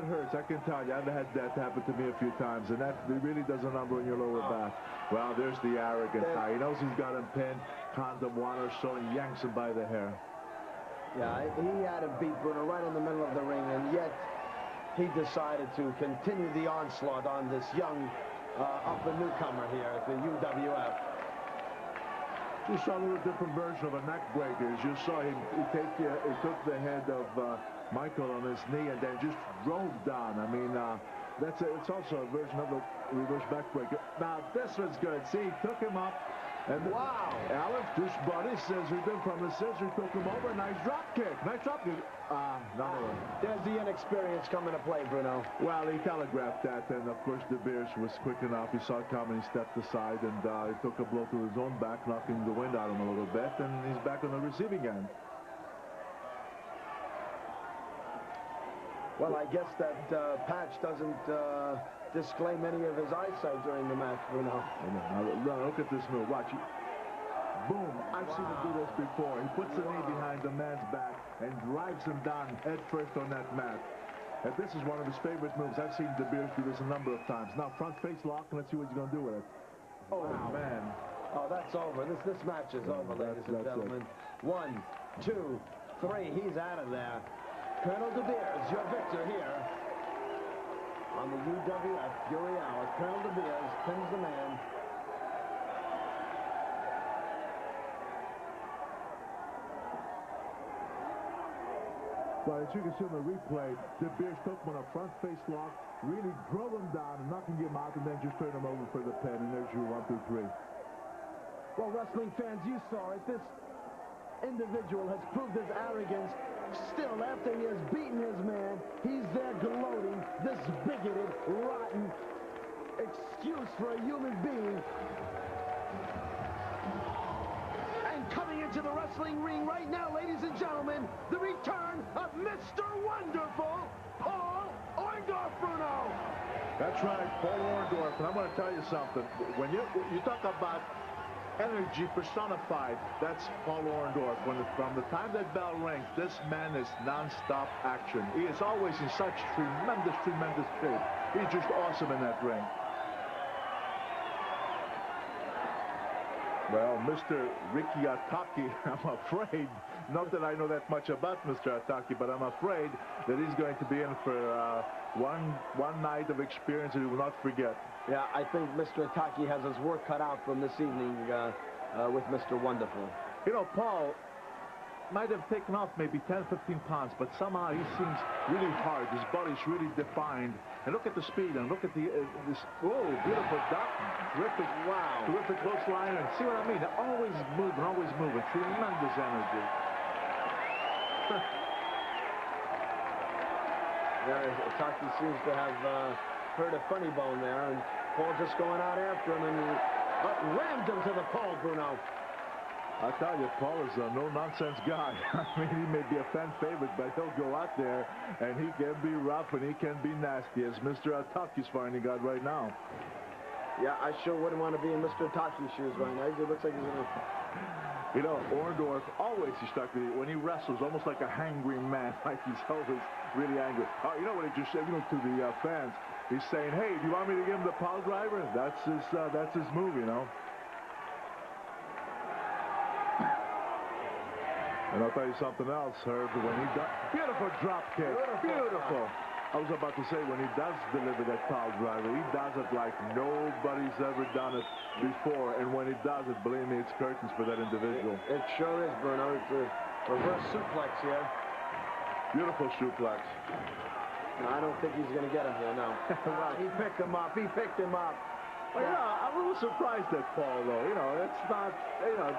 hurts. I can tell you. I've had that happen to me a few times, and that really does a number on your lower back. Well, there's the arrogant guy. He knows he's got him pinned, condom one or so, and yanks him by the hair. Yeah, he had him beat, Bruno, right in the middle of the ring, and yet he decided to continue the onslaught on this young up-and-newcomer here at the UWF. You saw a little different version of a neck breaker. As you saw, he took the head of Michael on his knee and then just drove down. I mean, it's also a version of a reverse backbreaker. Now, this was good. See, he took him up. And wow. Allen just body scissored him from the scissor, took him over. Nice drop kick. Nice drop kick. Another one. There's the inexperience coming to play, Bruno. Well, he telegraphed that, and of course De Beers was quick enough. He saw it coming, he stepped aside, and he took a blow to his own back, knocking the wind out of him a little bit, and he's back on the receiving end. Well, I guess that patch doesn't disclaim any of his eyesight during the match, Bruno. Now, look at this move. Watch. Boom. I've seen him do this before. He puts the knee behind the man's back and drives him down head first on that mat. And this is one of his favorite moves. I've seen De Beers do this a number of times. Now, front face lock, and let's see what he's going to do with it. Oh, man. Oh, that's over. This match is over, ladies and gentlemen. 1, 2, 3. He's out of there. Colonel De Beers, your victor here on the UWF Fury Hour. Colonel De Beers pins the man. Well, as you can see in the replay, De Beers took him on a front face lock, really drove him down and knocking him out, and then just turned him over for the pin. And there's your 1, 2, 3. Well, wrestling fans, you saw it. This individual has proved his arrogance. Still, after he has beaten his man, he's there gloating. This bigoted, rotten excuse for a human being. And coming into the wrestling ring right now, ladies and gentlemen, the return of Mr. Wonderful, Paul Orndorff, Bruno. That's right, Paul Orndorff. And I'm going to tell you something. When you talk about energy personified, that's Paul Orndorff. From the time that bell rings, this man is non-stop action. He is always in such tremendous shape. He's just awesome in that ring. Well, Mr. Ricky Ataki, I'm afraid, not that I know that much about Mr. Ataki, but I'm afraid that he's going to be in for one night of experience that he will not forget. Yeah, I think Mr. Ataki has his work cut out from this evening with Mr. Wonderful. You know, Paul might have taken off maybe 10, 15 pounds, but somehow he seems really hard. His body's really defined. And look at the speed, and look at the this. Oh, beautiful duck. Terrific. Wow. Terrific close line. And see what I mean? They're always moving. Tremendous energy. Yeah, Ataki seems to have heard a funny bone there, and Paul just going out after him and rammed him to the pole, Bruno. I tell you, Paul is a no-nonsense guy. I mean, he may be a fan favorite, but he'll go out there, and he can be rough, and he can be nasty, as Mr. Ataki's finding out right now. Yeah, I sure wouldn't want to be in Mr. Ataki's shoes right now. It looks like he's going to... You know, Orndorff always, when he wrestles, almost like a hangry man, like he's always really angry. Oh, you know what he just said, to the fans? He's saying, hey, do you want me to give him the pile driver? That's his move, you know. And I'll tell you something else, Herb. When he does, beautiful drop kick, beautiful. I was about to say, when he does deliver that pile driver, he does it like nobody's ever done it before. And when he does it, believe me, it's curtains for that individual. It sure is, Bruno. It's a reverse suplex here. Beautiful suplex. No, I don't think he's going to get him here, no. He picked him up. He picked him up. Well, yeah, I'm a little surprised at Paul, though. It's not,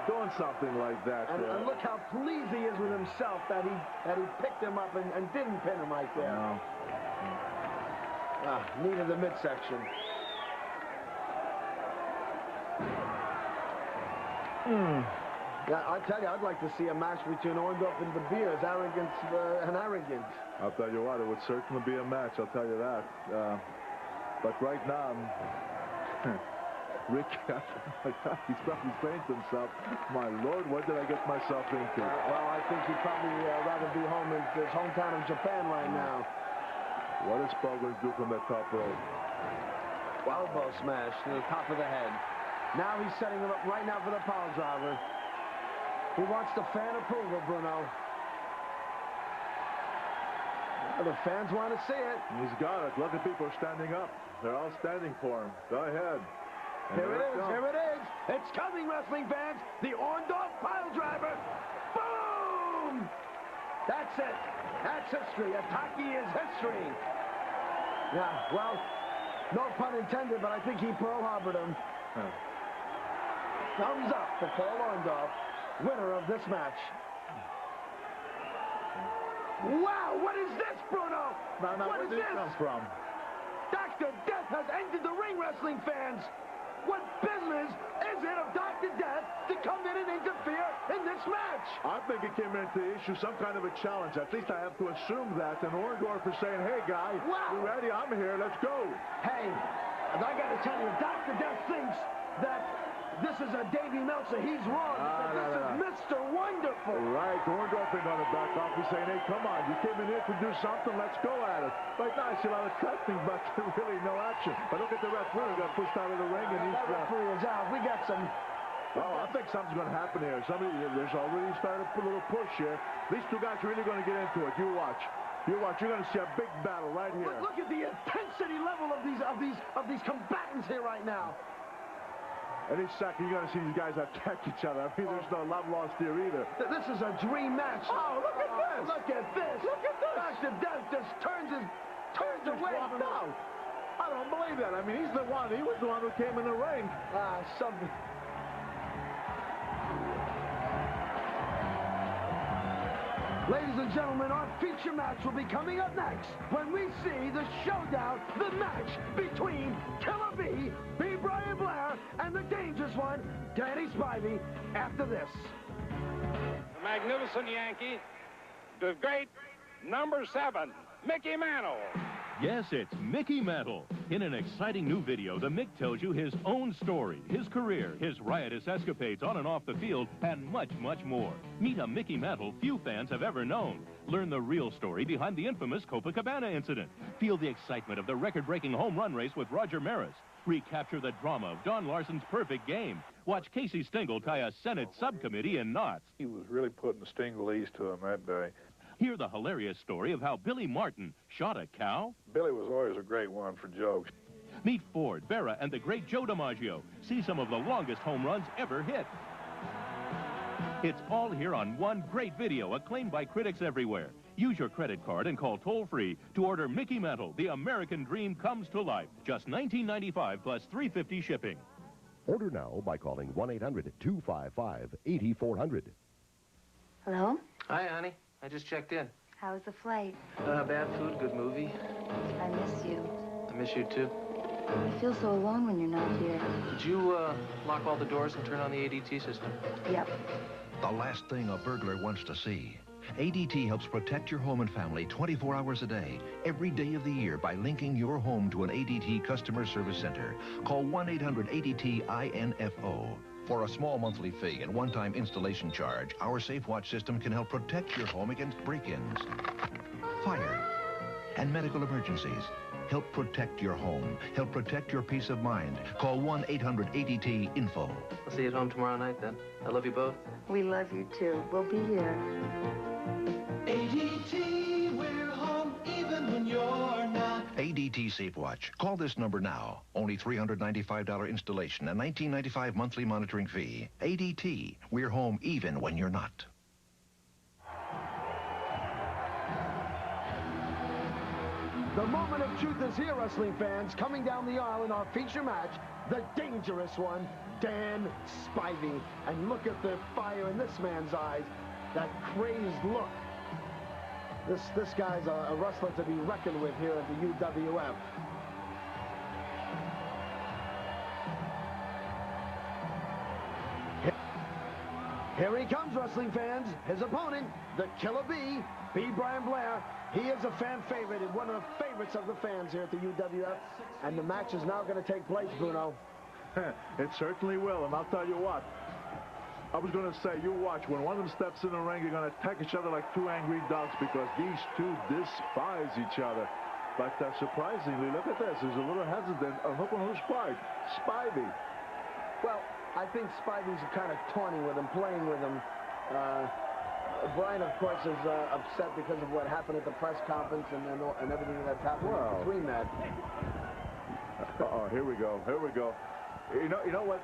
doing something like that. And look how pleased he is with himself that he picked him up and didn't pin him right there. No. Knee to the midsection. Yeah, I tell you, I'd like to see a match between Orndorff and De Beers, arrogance and arrogant. I'll tell you what, it would certainly be a match, I'll tell you that. But right now, Rick, he's probably saying to himself, my Lord, what did I get myself into? Well, I think he'd probably rather be home in his hometown of Japan right now. What is Paul going to do from that top rope? Elbow smash to the top of the head. Now he's setting him up right now for the power driver. He wants the fan approval, Bruno. The fans want to see it. He's got it. Look at people standing up. They're all standing for him. Go ahead. And here it is. Here it is. It's coming, wrestling fans. The Orndorff pile driver. Boom! That's it. That's history. Ataki is history. Yeah, well, no pun intended, but I think he Pearl Harbored him. Thumbs up for Paul Orndorff, winner of this match. Wow, what is this, Bruno? Now, where did it come from? Dr. Death has entered the ring, wrestling fans. What business is it of Dr. Death to come in and interfere in this match? I think he came in to issue some kind of a challenge. At least I have to assume that. And Orndorff is saying, hey, guy, you ready? I'm here. Let's go. Hey, I got to tell you, Dr. Death thinks that this is a Davy Meltzer. He's wrong. This is Mr. Wonderful. Right, Orndorff ain't going to back off. He's saying, hey, come on, you came in here to do something, let's go at it. Right now, I see a lot of threatening, but really no action. But look at the referee, got pushed out of the ring, and he's... That referee is out. We got some... Oh, I think something's going to happen here. There's already started to put a little push here. These two guys are really going to get into it. You watch. You watch. You're going to see a big battle right here. But look at the intensity level of these combatants here right now. Any second, you're going to see these guys attack each other. I mean, there's no love lost here either. This is a dream match. Oh, look at this. Look at this. Look at this. Dr. Death just turns away. No. I don't believe that. I mean, he's the one. He was the one who came in the ring. Something. Ladies and gentlemen, our feature match will be coming up next when we see the showdown, the match between Killer B, B. Brian Blair, and the dangerous one, Danny Spivey, after this. The magnificent Yankee, the great number 7, Mickey Mantle. Yes, it's Mickey Mantle. In an exciting new video, the Mick tells you his own story, his career, his riotous escapades on and off the field, and much, much more. Meet a Mickey Mantle few fans have ever known. Learn the real story behind the infamous Copacabana incident. Feel the excitement of the record-breaking home run race with Roger Maris. Recapture the drama of Don Larson's perfect game. Watch Casey Stengel tie a Senate subcommittee in knots. He was really putting the Stinglese to him that day. Hear the hilarious story of how Billy Martin shot a cow. Billy was always a great one for jokes. Meet Ford, Vera, and the great Joe DiMaggio. See some of the longest home runs ever hit. It's all here on one great video, acclaimed by critics everywhere. Use your credit card and call toll-free to order Mickey Mantle, The American Dream Comes to Life. Just $19.95 plus $3.50 shipping. Order now by calling 1-800-255-8400. Hello? Hi, honey. I just checked in. How was the flight? Bad food, good movie. I miss you. I miss you, too. I feel so alone when you're not here. Did you, lock all the doors and turn on the ADT system? Yep. The last thing a burglar wants to see. ADT helps protect your home and family 24 hours a day, every day of the year by linking your home to an ADT customer service center. Call 1-800-ADT-INFO. For a small monthly fee and one-time installation charge, our Safe Watch system can help protect your home against break-ins, fire, and medical emergencies. Help protect your home. Help protect your peace of mind. Call 1-800-ADT-INFO. I'll see you at home tomorrow night, then. I love you both. We love you, too. We'll be here. ADT, we're home even when you're not. ADT Safe Watch. Call this number now. Only $395 installation and $19.95 monthly monitoring fee. ADT, we're home even when you're not. The moment of truth is here, wrestling fans. Coming down the aisle in our feature match, the dangerous one, Dan Spivey. And look at the fire in this man's eyes, that crazed look. This guy's a wrestler to be reckoned with here at the UWF. Here he comes, wrestling fans. His opponent, the Killer B, B. Brian Blair. He is a fan favorite and one of the favorites of the fans here at the UWF. And the match is now going to take place, Bruno. It certainly will, and I'll tell you what. I was going to say, you watch, when one of them steps in the ring, they're going to attack each other like two angry dogs because these two despise each other. But surprisingly, look at this. There's a little hesitant. Look on who's part. Spivey. Well, I think Spivey's kind of taunting with him, playing with him. Brian, of course, is upset because of what happened at the press conference and everything that's happened between that. Here we go. Here we go. You know what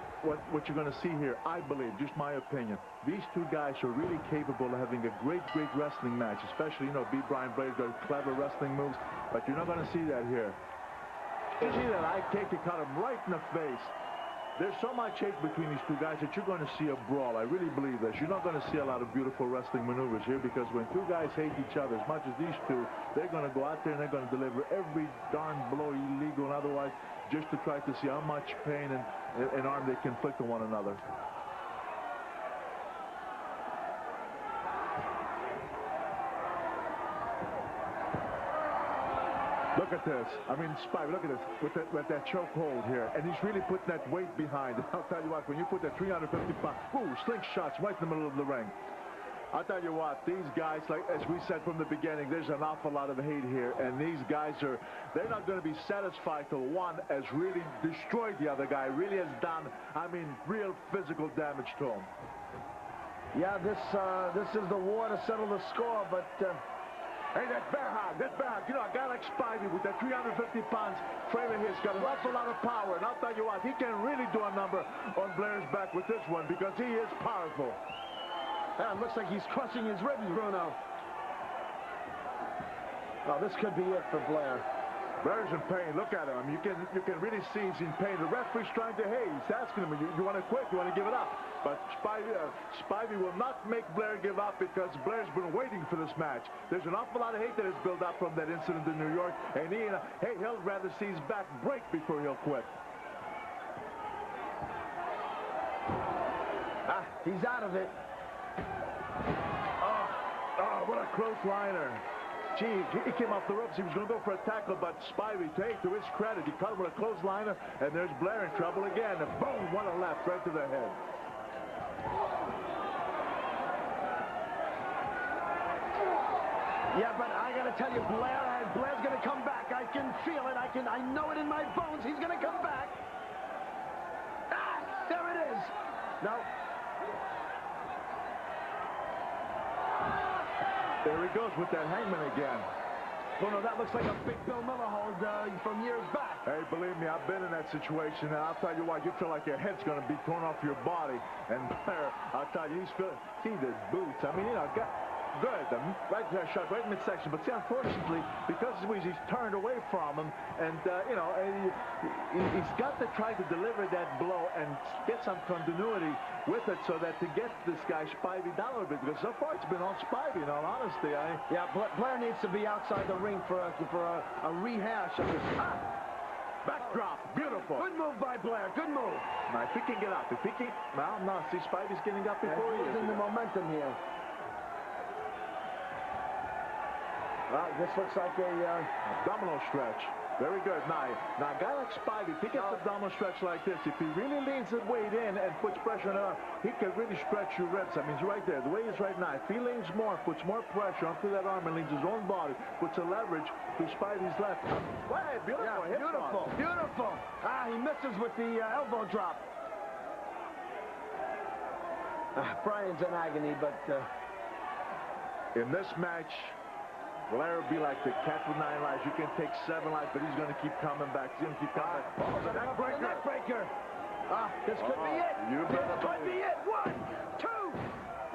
you're going to see here, I believe, just my opinion. These two guys are really capable of having a great wrestling match, especially, B. Brian Blair's got clever wrestling moves, but you're not going to see that here. You see that eye kick, you cut him right in the face. There's so much hate between these two guys that you're going to see a brawl. I really believe this. You're not going to see a lot of beautiful wrestling maneuvers here because when two guys hate each other as much as these two, they're going to go out there and they're going to deliver every darn blow, illegal and otherwise, just to try to see how much pain and harm they can inflict on one another. Look look at this. I mean, Spivey, look at this. With that chokehold here. And he's really putting that weight behind it. I'll tell you what, when you put that 350 pound, slingshots right in the middle of the ring. I'll tell you what, these guys, like as we said from the beginning, there's an awful lot of hate here. And these guys they're not going to be satisfied till one has really destroyed the other guy, really has done, I mean, real physical damage to him. Yeah, this is the war to settle the score, but... Hey, that bear hug. You know, a guy like Spivey with that 350 pounds frame of his got an awful lot of power. And I'll tell you what, he can really do a number on Blair's back with this one because he is powerful. It looks like he's crushing his ribs, Bruno. Oh, this could be it for Blair. Blair's in pain. Look at him. I mean, you can really see he's in pain. The referee's trying to, hey, he's asking him, you want to quit? You want to give it up? But Spivey will not make Blair give up because Blair's been waiting for this match. There's an awful lot of hate that has built up from that incident in New York, and he'll rather see his back break before he'll quit. He's out of it. Oh, what a clothesliner. Gee, he came off the ropes. He was going to go for a tackle, but Spivey, to his credit, he caught him with a clothesliner, and there's Blair in trouble again. And boom, what a left right to the head. Yeah, but I got to tell you, Blair's going to come back. I can feel it. I know it in my bones. He's going to come back. There it is. No. There he goes with that hangman again. Bruno, that looks like a big Bill Miller hold from years back. Hey, believe me, I've been in that situation, and I'll tell you what, you feel like your head's going to be torn off your body. And Blair, I'll tell you, see the boots. I mean, you know, good. Right there, shot right in midsection. But see, unfortunately, because he's turned away from him, and, you know, he's got to try to deliver that blow and get some continuity with it so that to get this guy Spivey down a bit, because so far it's been all Spivey, in all honesty. Yeah, Blair needs to be outside the ring for a rehash of this. Backdrop, beautiful. Good move by Blair, good move. Now, if he can get up, well, no, see, Spivey's getting up before he is. Losing the momentum here. Well, this looks like a abdominal stretch. Very good. Now, a guy like Spivey, if he gets an abdominal stretch like this, if he really leans his weight in and puts pressure on it, he can really stretch your ribs. I mean, he's right there. The way he is right now, if he leans more, puts more pressure onto that arm and leans his own body, puts a leverage to Spivey's left. Wow, beautiful. Yeah, beautiful. He misses with the elbow drop. Brian's in agony, but... in this match... Blair will be like the cat with 9 lives. You can take 7 lives, but he's going to keep coming back. He's going to keep coming back. Oh, the neck breaker. This could be it. This could be it. 1, 2.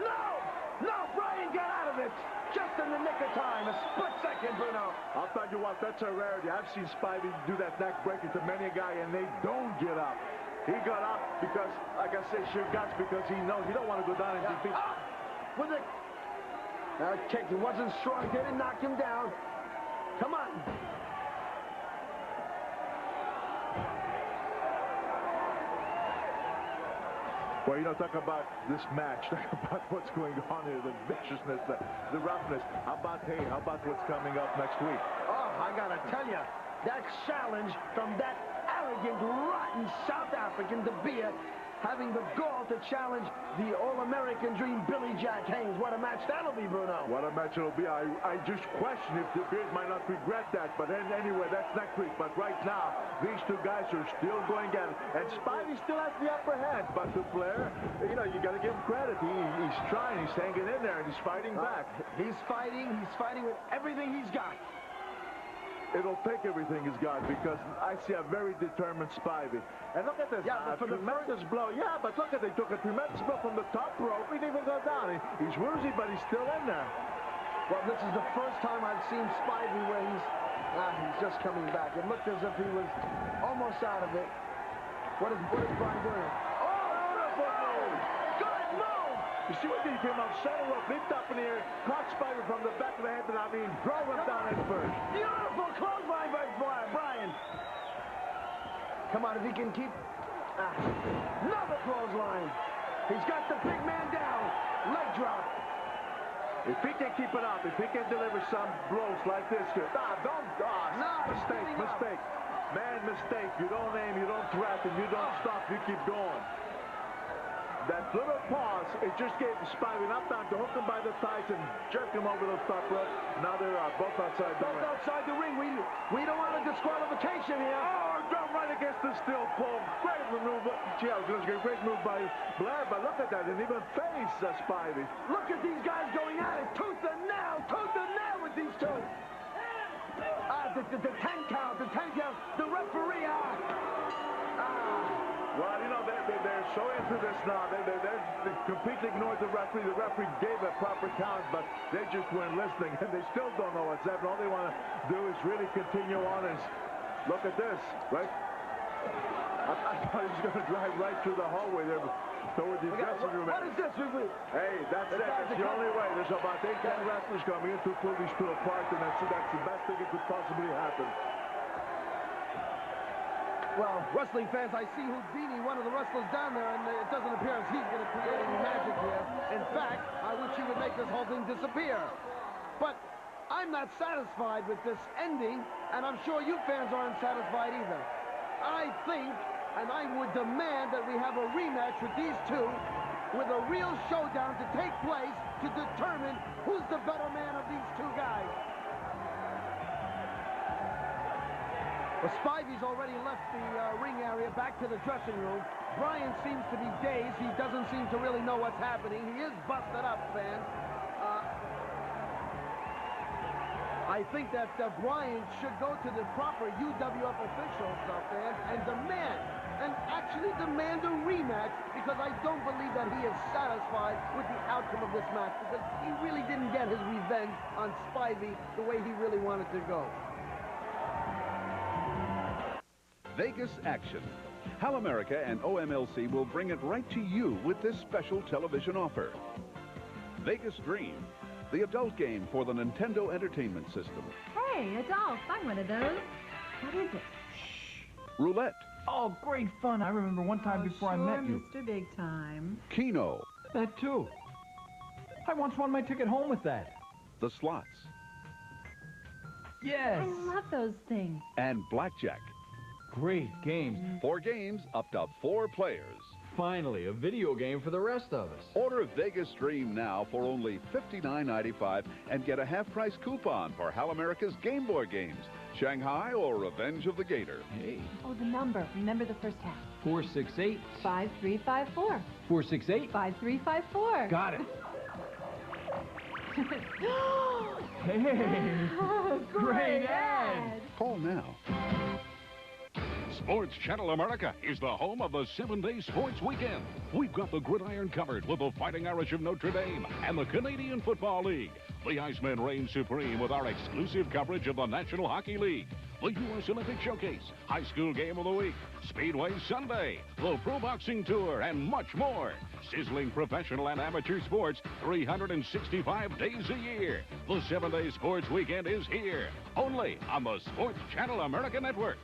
No, Brian got out of it. Just in the nick of time. A split second, Bruno. I'll tell you what, that's a rarity. I've seen Spivey do that neck breaker to many a guy, and they don't get up. He got up because, like I say, sheer guts, because he knows he don't want to go down and defeat. With it. Kick, it wasn't strong, didn't knock him down. Come on. Well, you know, talk about this match, talk about what's going on here, the viciousness, the roughness. How about what's coming up next week? Oh, I gotta tell you, that challenge from that arrogant, rotten South African, De Beer, having the gall to challenge the All-American Dream, Billy Jack Haynes. What a match that'll be, Bruno. What a match it'll be. I just question if De Beer might not regret that. But anyway, that's next week. But right now, these two guys are still going at it. And Spivey still has the upper hand. But to Blair, you know, you got to give him credit. He's trying. He's hanging in there, and he's fighting back. He's fighting with everything he's got. It'll take everything he's got, because I see a very determined Spivey. And look at this, tremendous blow. Yeah, but look at, they took a tremendous blow from the top rope. He didn't even go down. He's woozy, but he's still in there. Well, this is the first time I've seen Spivey where he's just coming back. It looked as if he was almost out of it. What is Brian doing? Oh, beautiful move! Good move! You see what he came out center rope, leaped up in the air, caught Spivey from the back of the head, and I mean, drove him down at first. Beautiful clothesline by Brian. Come on, if he can keep... another clothesline. He's got the big man down. Leg drop. If he can keep it up, if he can deliver some blows like this here. Mistake. Man, mistake. You don't aim, you don't threaten, you don't stop, you keep going. That little pause, it just gave Spivey enough time to hook him by the thighs and jerk him over the top rope. Now they're both outside the ring. Both outside the ring. We don't want a disqualification here. Oh, jump right against the steel pole. Great maneuver. Gee, I was going to say great move by Blair, but look at that. Didn't even face Spivey. Look at these guys going at it. Tooth and nail with these two. The 10 count. The referee. Well, you know, they're so into this now. They completely ignored the referee. The referee gave a proper count, but they just weren't listening, and they still don't know what's happening. All they want to do is really continue on and look at this, right? I thought he was going to drive right through the hallway there toward the dressing room. What is this? Hey, that's it. That's the only way. There's about 8-10 wrestlers coming in to pull these two apart, and that's the best thing that could possibly happen. Well, wrestling fans, I see Houdini, one of the wrestlers down there, and it doesn't appear as he's going to create any magic here. In fact, I wish he would make this whole thing disappear. But I'm not satisfied with this ending, and I'm sure you fans aren't satisfied either. I think, and I would demand that we have a rematch with these two, with a real showdown to take place to determine who's the better man of these two guys. Well, Spivey's already left the ring area, back to the dressing room. Brian seems to be dazed. He doesn't seem to really know what's happening. He is busted up, fans. I think that Brian should go to the proper UWF officials, fans, and actually demand a rematch, because I don't believe that he is satisfied with the outcome of this match, because he really didn't get his revenge on Spivey the way he really wanted to go. Vegas action. Hal America and OMLC will bring it right to you with this special television offer. Vegas Dream, the adult game for the Nintendo Entertainment System. Hey, adults, I'm one of those. What is it? Shh. Roulette. Oh, great fun. I remember one time before I met you. Mr. Big Time. Keno. That too. I once won my ticket home with that. The slots. Yes. I love those things. And blackjack. Great games. 4 games, up to 4 players. Finally, a video game for the rest of us. Order Vegas Dream now for only $59.95 and get a half-price coupon for Hal America's Game Boy games, Shanghai or Revenge of the Gator. Hey. Oh, the number. Remember the first half. 468. 5354. 468. 5354. Got it. Hey. Oh, great ad. Call now. Sports Channel America is the home of the 7-day sports weekend. We've got the gridiron covered with the Fighting Irish of Notre Dame and the Canadian Football League. The Icemen reign supreme with our exclusive coverage of the National Hockey League, the U.S. Olympic Showcase, High School Game of the Week, Speedway Sunday, the Pro Boxing Tour, and much more. Sizzling professional and amateur sports 365 days a year. The 7-day sports weekend is here, only on the Sports Channel America Network.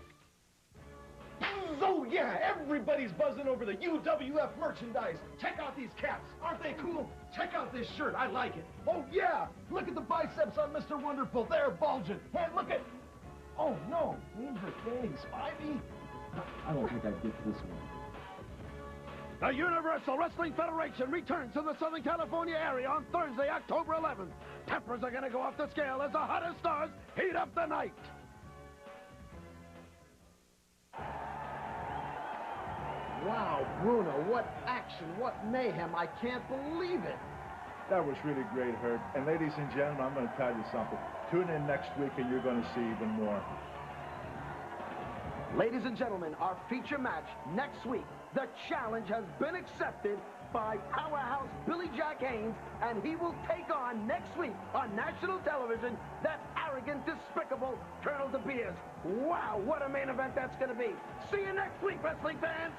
Oh, yeah, everybody's buzzing over the UWF merchandise. Check out these caps. Aren't they cool? Check out this shirt. I like it. Oh, yeah, look at the biceps on Mr. Wonderful. They're bulging. And look at... Oh, no, means are gaining, Spivey. I don't think I'd get this one. The Universal Wrestling Federation returns to the Southern California area on Thursday, October 11th. Tempers are going to go off the scale as the hottest stars heat up the night. Wow, Bruno, what action, what mayhem. I can't believe it. That was really great, Herb. And ladies and gentlemen, I'm going to tell you something. Tune in next week and you're going to see even more. Ladies and gentlemen, our feature match next week. The challenge has been accepted by powerhouse Billy Jack Haynes, and he will take on next week on national television that arrogant, despicable Colonel De Beers. Wow, what a main event that's going to be. See you next week, wrestling fans.